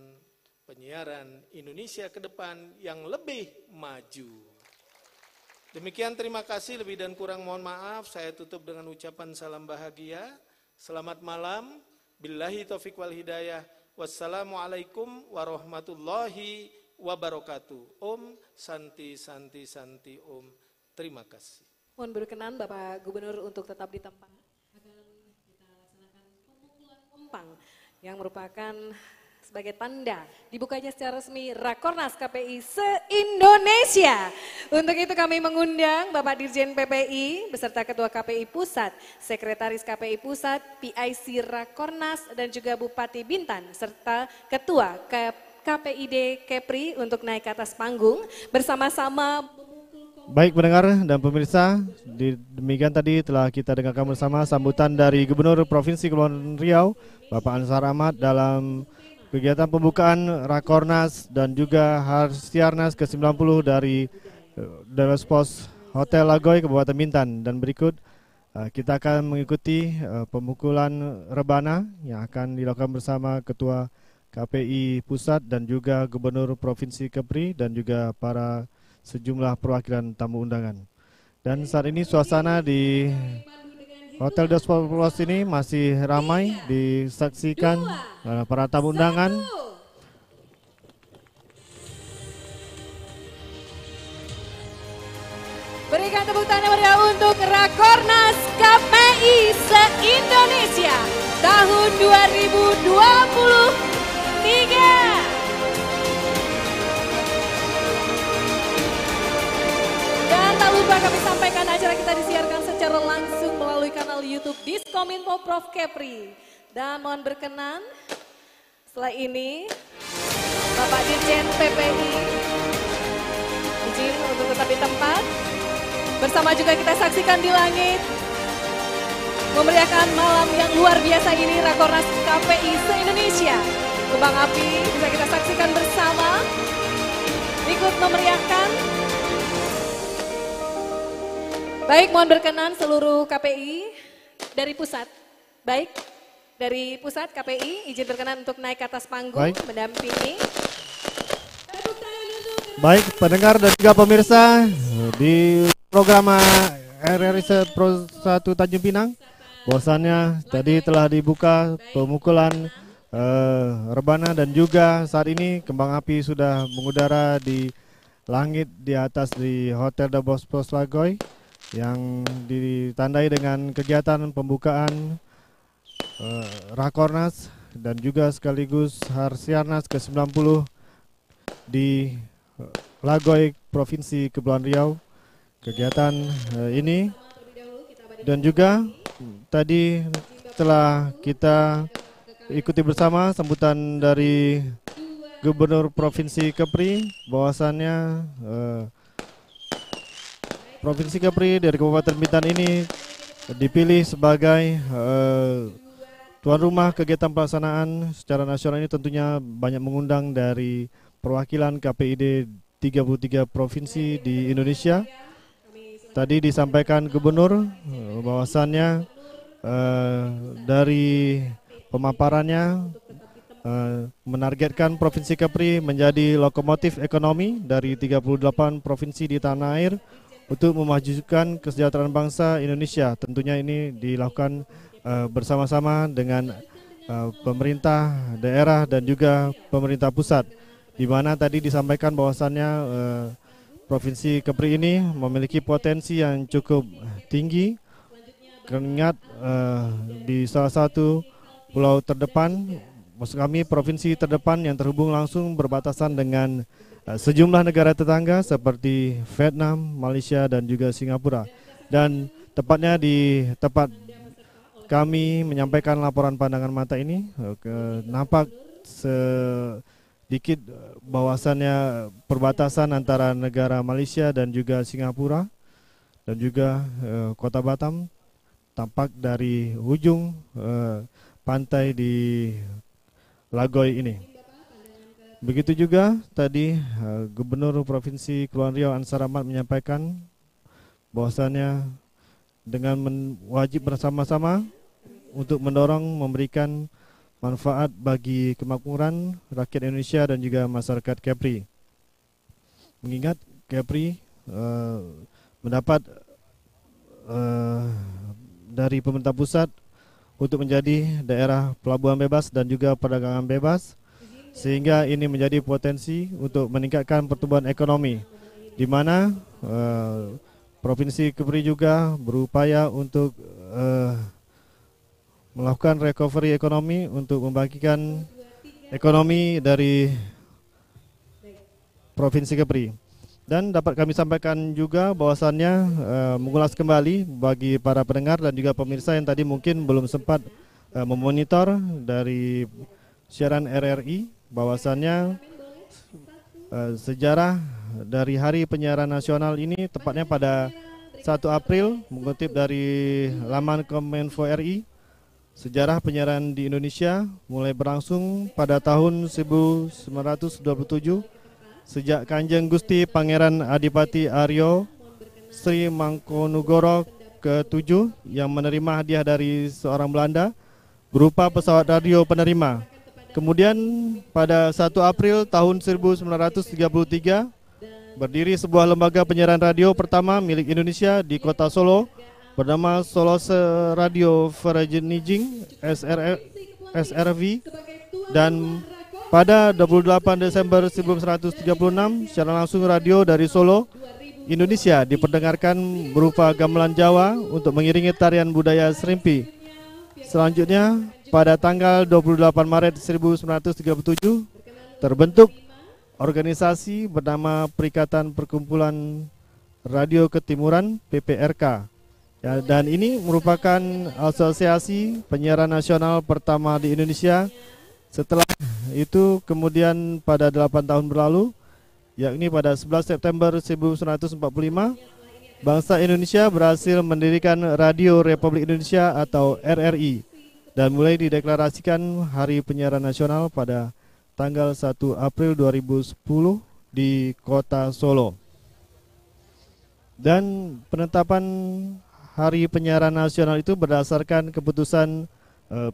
penyiaran Indonesia ke depan yang lebih maju. Demikian, terima kasih, lebih dan kurang mohon maaf. Saya tutup dengan ucapan salam bahagia. Selamat malam. Billahi taufiq wal hidayah. Wassalamualaikum warahmatullahi wabarakatuh. Om Santi Santi Santi Om. Terima kasih. Mohon berkenan Bapak Gubernur untuk tetap di tempat. Akan kita laksanakan pemukulan empang yang merupakan sebagai tanda dibukanya secara resmi Rakornas KPI se-Indonesia. Untuk itu kami mengundang Bapak Dirjen PPI beserta Ketua KPI Pusat, Sekretaris KPI Pusat, PIC Rakornas, dan juga Bupati Bintan serta Ketua KPID Kepri untuk naik ke atas panggung bersama-sama. Baik pendengar dan pemirsa, demikian tadi telah kita dengarkan bersama sambutan dari Gubernur Provinsi Kepulauan Riau, Bapak Ansar Ahmad, dalam kegiatan pembukaan Rakornas dan juga Harsiarnas ke-90 dari Dewas Pos Hotel Lagoy, Kabupaten Bintan. Dan berikut kita akan mengikuti pemukulan rebana yang akan dilakukan bersama Ketua KPI Pusat dan juga Gubernur Provinsi Kepri dan juga para sejumlah perwakilan tamu undangan. Dan saat ini suasana di Hotel Dos Pueblos ini masih ramai disaksikan para tamu undangan. Berikan tepuk tangan meriah untuk Rakornas KPI se-Indonesia tahun 2023. Dan tak lupa kami sampaikan acara kita disiarkan secara langsung melalui kanal YouTube Diskominfo Prof Kepri. Dan mohon berkenan setelah ini Bapak Dirjen PPI izin untuk tetap di tempat. Bersama juga kita saksikan di langit memeriahkan malam yang luar biasa ini Rakornas KPI se-Indonesia. Kembang api bisa kita saksikan bersama ikut memeriahkan. Baik, mohon berkenan seluruh KPI dari pusat. Baik, dari pusat KPI izin berkenan untuk naik ke atas panggung. Baik. Mendampingi. Baik, pendengar dan juga pemirsa di program RRI Pro 1 Tanjung Pinang, bahwasannya tadi telah dibuka pemukulan rebana dan juga saat ini kembang api sudah mengudara di langit di atas di Hotel The Bosporus Lagoy yang ditandai dengan kegiatan pembukaan Rakornas dan juga sekaligus Harsiarnas ke-90 di Lagoy, Provinsi Kepulauan Riau. Kegiatan ini dan juga tadi telah kita ikuti bersama sambutan dari Gubernur Provinsi Kepri, bahwasannya Provinsi Kepri dari Kabupaten Bintan ini dipilih sebagai tuan rumah kegiatan pelaksanaan secara nasional ini, tentunya banyak mengundang dari perwakilan KPID 33 provinsi di Indonesia. Tadi disampaikan Gubernur bahwasannya dari pemaparannya menargetkan Provinsi Kepri menjadi lokomotif ekonomi dari 38 provinsi di tanah air untuk memajukan kesejahteraan bangsa Indonesia. Tentunya ini dilakukan bersama-sama dengan pemerintah daerah dan juga pemerintah pusat, di mana tadi disampaikan bahwasannya Provinsi Kepri ini memiliki potensi yang cukup tinggi. Mengingat di salah satu pulau terdepan, maksud kami provinsi terdepan yang terhubung langsung berbatasan dengan sejumlah negara tetangga seperti Vietnam, Malaysia dan juga Singapura. Dan tepatnya di tempat kami menyampaikan laporan pandangan mata ini, nampak sedikit bahwasannya perbatasan antara negara Malaysia dan juga Singapura dan juga Kota Batam tampak dari ujung pantai di Lagoy ini. Begitu juga tadi Gubernur Provinsi Kepulauan Riau Ansar Ahmad menyampaikan bahwasannya dengan wajib bersama-sama untuk mendorong memberikan manfaat bagi kemakmuran rakyat Indonesia dan juga masyarakat Kepri. Mengingat Kepri mendapat dari pemerintah pusat untuk menjadi daerah pelabuhan bebas dan juga perdagangan bebas, sehingga ini menjadi potensi untuk meningkatkan pertumbuhan ekonomi, di mana Provinsi Kepri juga berupaya untuk melakukan recovery ekonomi untuk membagikan ekonomi dari Provinsi Kepri. Dan dapat kami sampaikan juga bahwasannya mengulas kembali bagi para pendengar dan juga pemirsa yang tadi mungkin belum sempat memonitor dari siaran RRI, bahwasannya sejarah dari Hari Penyiaran Nasional ini tepatnya pada 1 April, mengutip dari laman Kominfo RI, sejarah penyiaran di Indonesia mulai berlangsung pada tahun 1927 sejak Kanjeng Gusti Pangeran Adipati Aryo Sri Mangkunegoro ke-7 yang menerima hadiah dari seorang Belanda berupa pesawat radio penerima Kemudian pada 1 April tahun 1933 berdiri sebuah lembaga penyiaran radio pertama milik Indonesia di kota Solo bernama Solose Radio Vereniging SRV, dan pada 28 Desember 1936 secara langsung radio dari Solo, Indonesia diperdengarkan berupa gamelan Jawa untuk mengiringi tarian budaya Serimpi. Selanjutnya pada tanggal 28 Maret 1937 terbentuk organisasi bernama Perikatan Perkumpulan Radio Ketimuran PPRK. Ya, dan ini merupakan asosiasi penyiaran nasional pertama di Indonesia. Setelah itu kemudian pada 8 tahun berlalu, yakni pada 11 September 1945, bangsa Indonesia berhasil mendirikan Radio Republik Indonesia atau RRI dan mulai dideklarasikan Hari Penyiaran Nasional pada tanggal 1 April 2010 di kota Solo. Dan penetapan Hari Penyiaran Nasional itu berdasarkan keputusan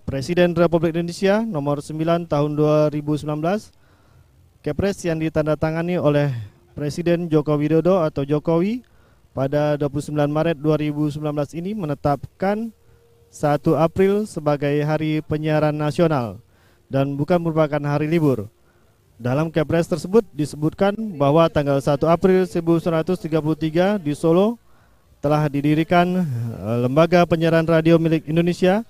Presiden Republik Indonesia nomor 9 tahun 2019, Kepres yang ditandatangani oleh Presiden Joko Widodo atau Jokowi pada 29 Maret 2019 ini menetapkan 1 April sebagai Hari Penyiaran Nasional dan bukan merupakan hari libur. Dalam Kepres tersebut disebutkan bahwa tanggal 1 April 1933 di Solo telah didirikan lembaga penyiaran radio milik Indonesia,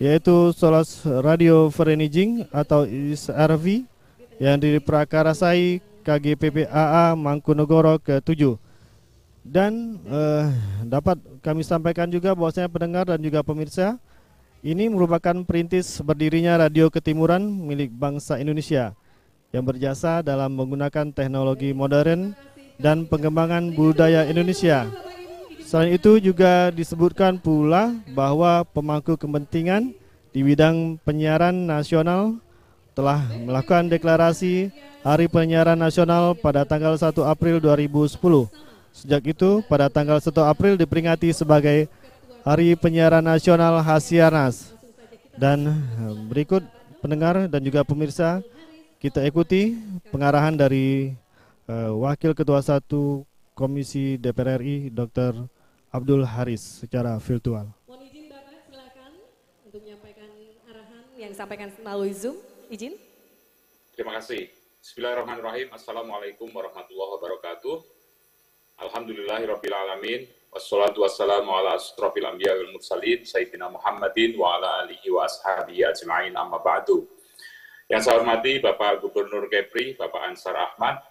yaitu Solose Radio Vereniging atau SRV yang diprakarasai KGPP AA Mangkunegoro ke-7. Dan dapat kami sampaikan juga bahwasanya pendengar dan juga pemirsa, ini merupakan perintis berdirinya Radio Ketimuran milik bangsa Indonesia yang berjasa dalam menggunakan teknologi modern dan pengembangan budaya Indonesia. Selain itu juga disebutkan pula bahwa pemangku kepentingan di bidang penyiaran nasional telah melakukan deklarasi Hari Penyiaran Nasional pada tanggal 1 April 2010. Sejak itu pada tanggal 1 April diperingati sebagai Hari Penyiaran Nasional Hasiarnas. Dan berikut pendengar dan juga pemirsa, kita ikuti pengarahan dari Wakil Ketua 1 Komisi DPR RI Dr. Abdul Haris secara virtual. Mohon izin Bapak, silakan untuk menyampaikan arahan yang disampaikan melalui Zoom. Izin. Terima kasih. Bismillahirrahmanirrahim. Assalamualaikum warahmatullahi wabarakatuh. Alhamdulillahirabbil alamin. Wassalatu wassalamu ala asrofil anbiya wal mursalin sayyidina Muhammadin wa ala alihi wa ashabihi ajma'in, amma ba'du. Yang saya hormati Bapak Gubernur Kepri, Bapak Ansar Ahmad.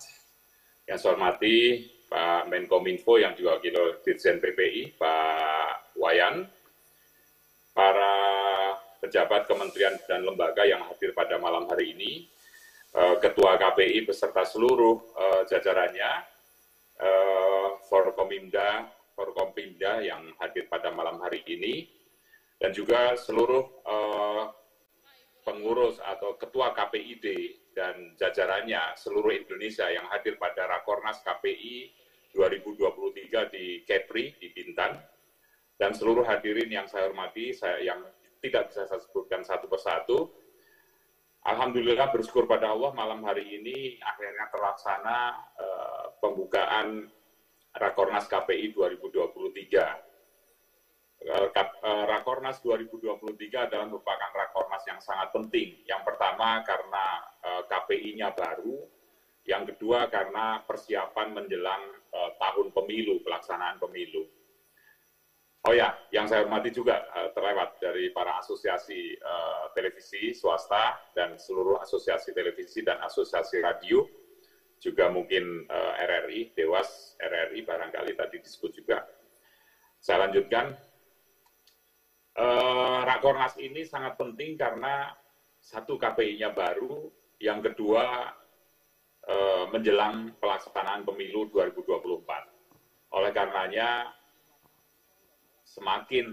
Yang saya hormati Pak Menkominfo yang diwakili oleh Dirjen PPI, Pak Wayan, para pejabat kementerian dan lembaga yang hadir pada malam hari ini, Ketua KPI beserta seluruh jajarannya, Forkompimda yang hadir pada malam hari ini, dan juga seluruh pengurus atau Ketua KPID dan jajarannya seluruh Indonesia yang hadir pada Rakornas KPI 2023 di Kepri, di Bintan, dan seluruh hadirin yang saya hormati, yang tidak bisa saya sebutkan satu persatu. Alhamdulillah bersyukur pada Allah malam hari ini akhirnya terlaksana pembukaan Rakornas KPI 2023. Rakornas 2023 adalah merupakan Rakornas yang sangat penting. Yang pertama karena KPI-nya baru, yang kedua karena persiapan menjelang tahun pemilu, pelaksanaan pemilu. Oh ya, yang saya hormati juga terlewat dari para asosiasi televisi swasta dan seluruh asosiasi televisi dan asosiasi radio, juga mungkin RRI, Dewas RRI barangkali tadi disebut juga. Saya lanjutkan. Rakornas ini sangat penting karena satu KPI-nya baru, yang kedua menjelang pelaksanaan pemilu 2024. Oleh karenanya semakin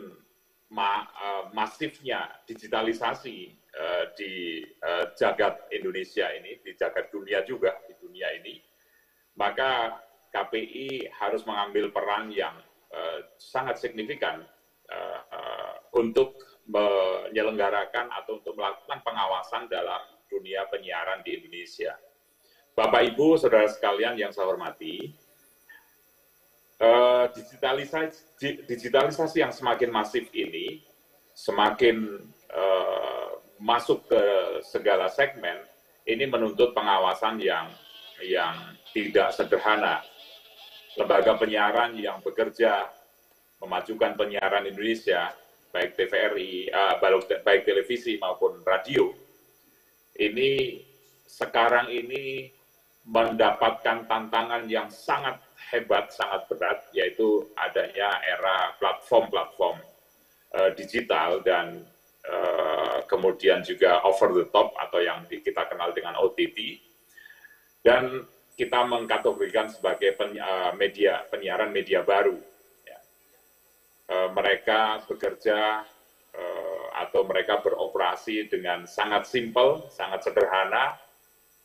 masifnya digitalisasi di jagat Indonesia ini, di jagat dunia juga, di dunia ini, maka KPI harus mengambil peran yang sangat signifikan untuk menyelenggarakan atau untuk melakukan pengawasan dalam dunia penyiaran di Indonesia. Bapak, Ibu, Saudara sekalian yang saya hormati, digitalisasi yang semakin masif ini, semakin masuk ke segala segmen, ini menuntut pengawasan yang tidak sederhana. Lembaga penyiaran yang bekerja memajukan penyiaran Indonesia, baik TVRI, baik televisi maupun radio, ini sekarang ini mendapatkan tantangan yang sangat hebat, sangat berat, yaitu adanya era platform-platform digital dan kemudian juga over the top atau yang kita kenal dengan OTT, dan kita mengkategorikan sebagai penyiaran media baru. Mereka bekerja atau mereka beroperasi dengan sangat simpel, sangat sederhana,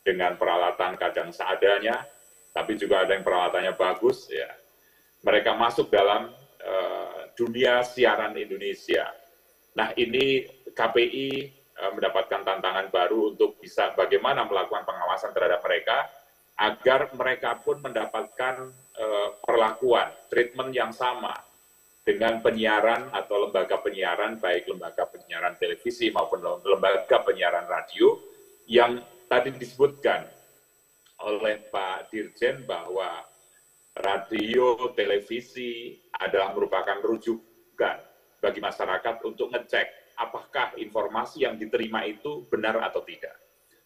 dengan peralatan kadang seadanya, tapi juga ada yang peralatannya bagus. Ya. Mereka masuk dalam dunia siaran Indonesia. Nah, ini KPI mendapatkan tantangan baru untuk bisa bagaimana melakukan pengawasan terhadap mereka, agar mereka pun mendapatkan perlakuan, treatment yang sama dengan penyiaran atau lembaga penyiaran, baik lembaga penyiaran televisi maupun lembaga penyiaran radio, yang tadi disebutkan oleh Pak Dirjen bahwa radio, televisi adalah merupakan rujukan bagi masyarakat untuk ngecek apakah informasi yang diterima itu benar atau tidak.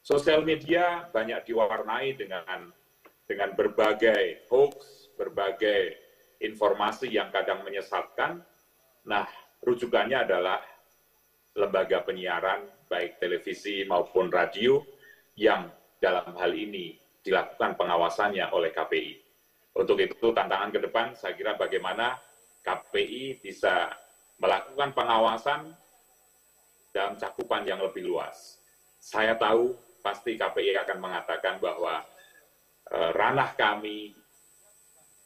Sosial media banyak diwarnai dengan berbagai hoax, berbagai informasi yang kadang menyesatkan. Nah, rujukannya adalah lembaga penyiaran, baik televisi maupun radio, yang dalam hal ini dilakukan pengawasannya oleh KPI. Untuk itu, tantangan ke depan, saya kira bagaimana KPI bisa melakukan pengawasan dalam cakupan yang lebih luas. Saya tahu pasti KPI akan mengatakan bahwa ranah kami,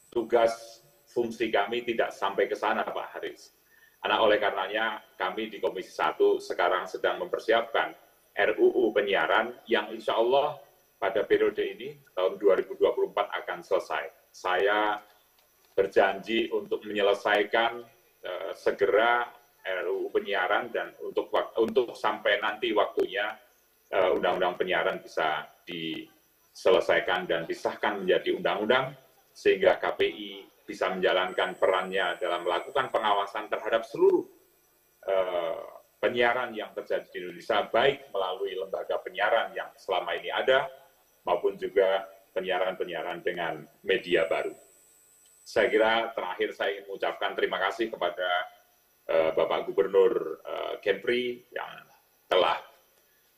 tugas fungsi kami tidak sampai ke sana, Pak Haris. Karena oleh karenanya kami di Komisi 1 sekarang sedang mempersiapkan RUU penyiaran yang insya Allah pada periode ini, tahun 2024 akan selesai. Saya berjanji untuk menyelesaikan segera RUU penyiaran, dan untuk sampai nanti waktunya undang-undang penyiaran bisa diselesaikan dan disahkan menjadi undang-undang, sehingga KPI bisa menjalankan perannya dalam melakukan pengawasan terhadap seluruh penyiaran yang terjadi di Indonesia, baik melalui lembaga penyiaran yang selama ini ada, maupun juga penyiaran-penyiaran dengan media baru. Saya kira terakhir saya ingin mengucapkan terima kasih kepada Bapak Gubernur Kepri yang telah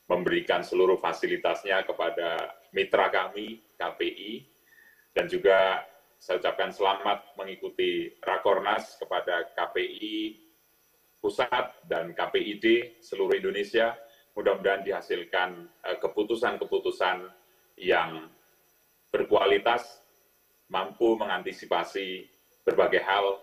memberikan seluruh fasilitasnya kepada mitra kami, KPI, dan juga saya ucapkan selamat mengikuti Rakornas kepada KPI Pusat dan KPID seluruh Indonesia. Mudah-mudahan dihasilkan keputusan-keputusan yang berkualitas, mampu mengantisipasi berbagai hal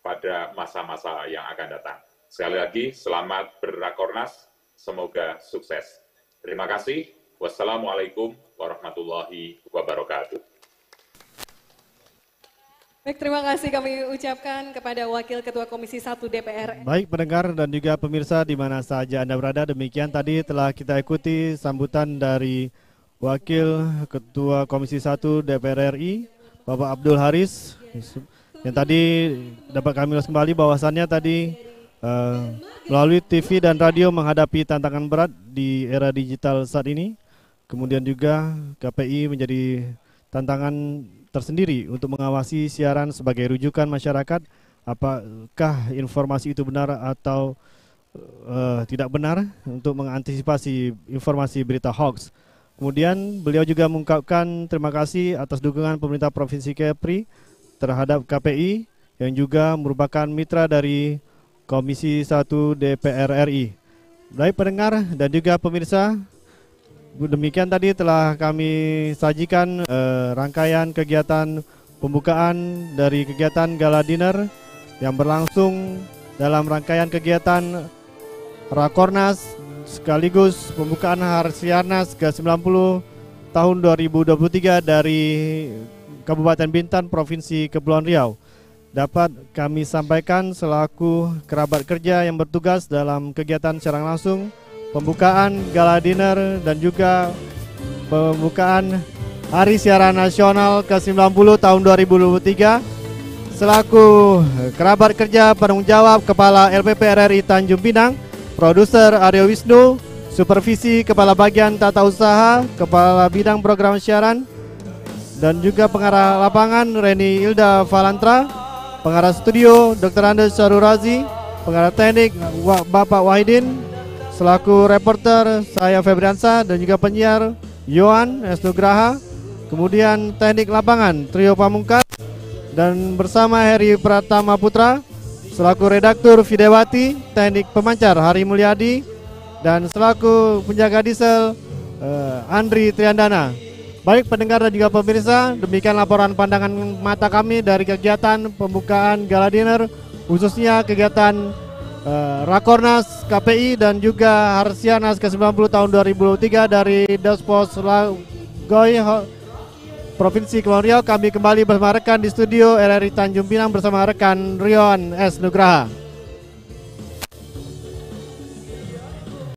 pada masa-masa yang akan datang. Sekali lagi, selamat berrakornas, semoga sukses. Terima kasih. Wassalamualaikum warahmatullahi wabarakatuh. Baik, terima kasih kami ucapkan kepada Wakil Ketua Komisi 1 DPR. Baik pendengar dan juga pemirsa di mana saja Anda berada, demikian tadi telah kita ikuti sambutan dari Wakil Ketua Komisi 1 DPR RI, Bapak Abdul Haris, yang tadi dapat kami ulas kembali bahwasannya tadi melalui TV dan radio menghadapi tantangan berat di era digital saat ini. Kemudian juga KPI menjadi tantangan tersendiri untuk mengawasi siaran sebagai rujukan masyarakat, apakah informasi itu benar atau tidak benar, untuk mengantisipasi informasi berita hoax. Kemudian beliau juga mengungkapkan terima kasih atas dukungan pemerintah Provinsi Kepri terhadap KPI yang juga merupakan mitra dari Komisi 1 DPR RI. Baik pendengar dan juga pemirsa, demikian tadi telah kami sajikan rangkaian kegiatan pembukaan dari kegiatan Gala Dinner yang berlangsung dalam rangkaian kegiatan Rakornas sekaligus pembukaan Harsianas ke-90 tahun 2023 dari Kabupaten Bintan, Provinsi Kepulauan Riau dapat kami sampaikan selaku kerabat kerja yang bertugas dalam kegiatan secara langsung pembukaan gala dinner dan juga pembukaan Hari Siaran Nasional ke-90 tahun 2023 selaku kerabat kerja penanggung jawab Kepala LPP RRI Tanjung Pinang, Produser Aryo Wisnu, Supervisi Kepala Bagian Tata Usaha, Kepala Bidang Program Siaran, dan juga pengarah lapangan Reni Ilda Valantra, pengarah studio Dr. Andes Syarurazi, pengarah teknik Bapak Wahidin, selaku reporter saya Febriansa dan juga penyiar Yohan S. Nugraha, kemudian teknik lapangan Trio Pamungkas, dan bersama Heri Pratama Putra selaku redaktur Videwati, teknik pemancar Hari Mulyadi, dan selaku penjaga diesel Andri Triandana. Baik pendengar dan juga pemirsa, demikian laporan pandangan mata kami dari kegiatan pembukaan gala dinner, khususnya kegiatan Rakornas KPI dan juga Harsianas ke-90 tahun 2023 dari Daspos Lagoy Provinsi Kepulauan Riau. Kami kembali bersama rekan di studio RRI Tanjung Pinang bersama rekan Rion S. Nugraha.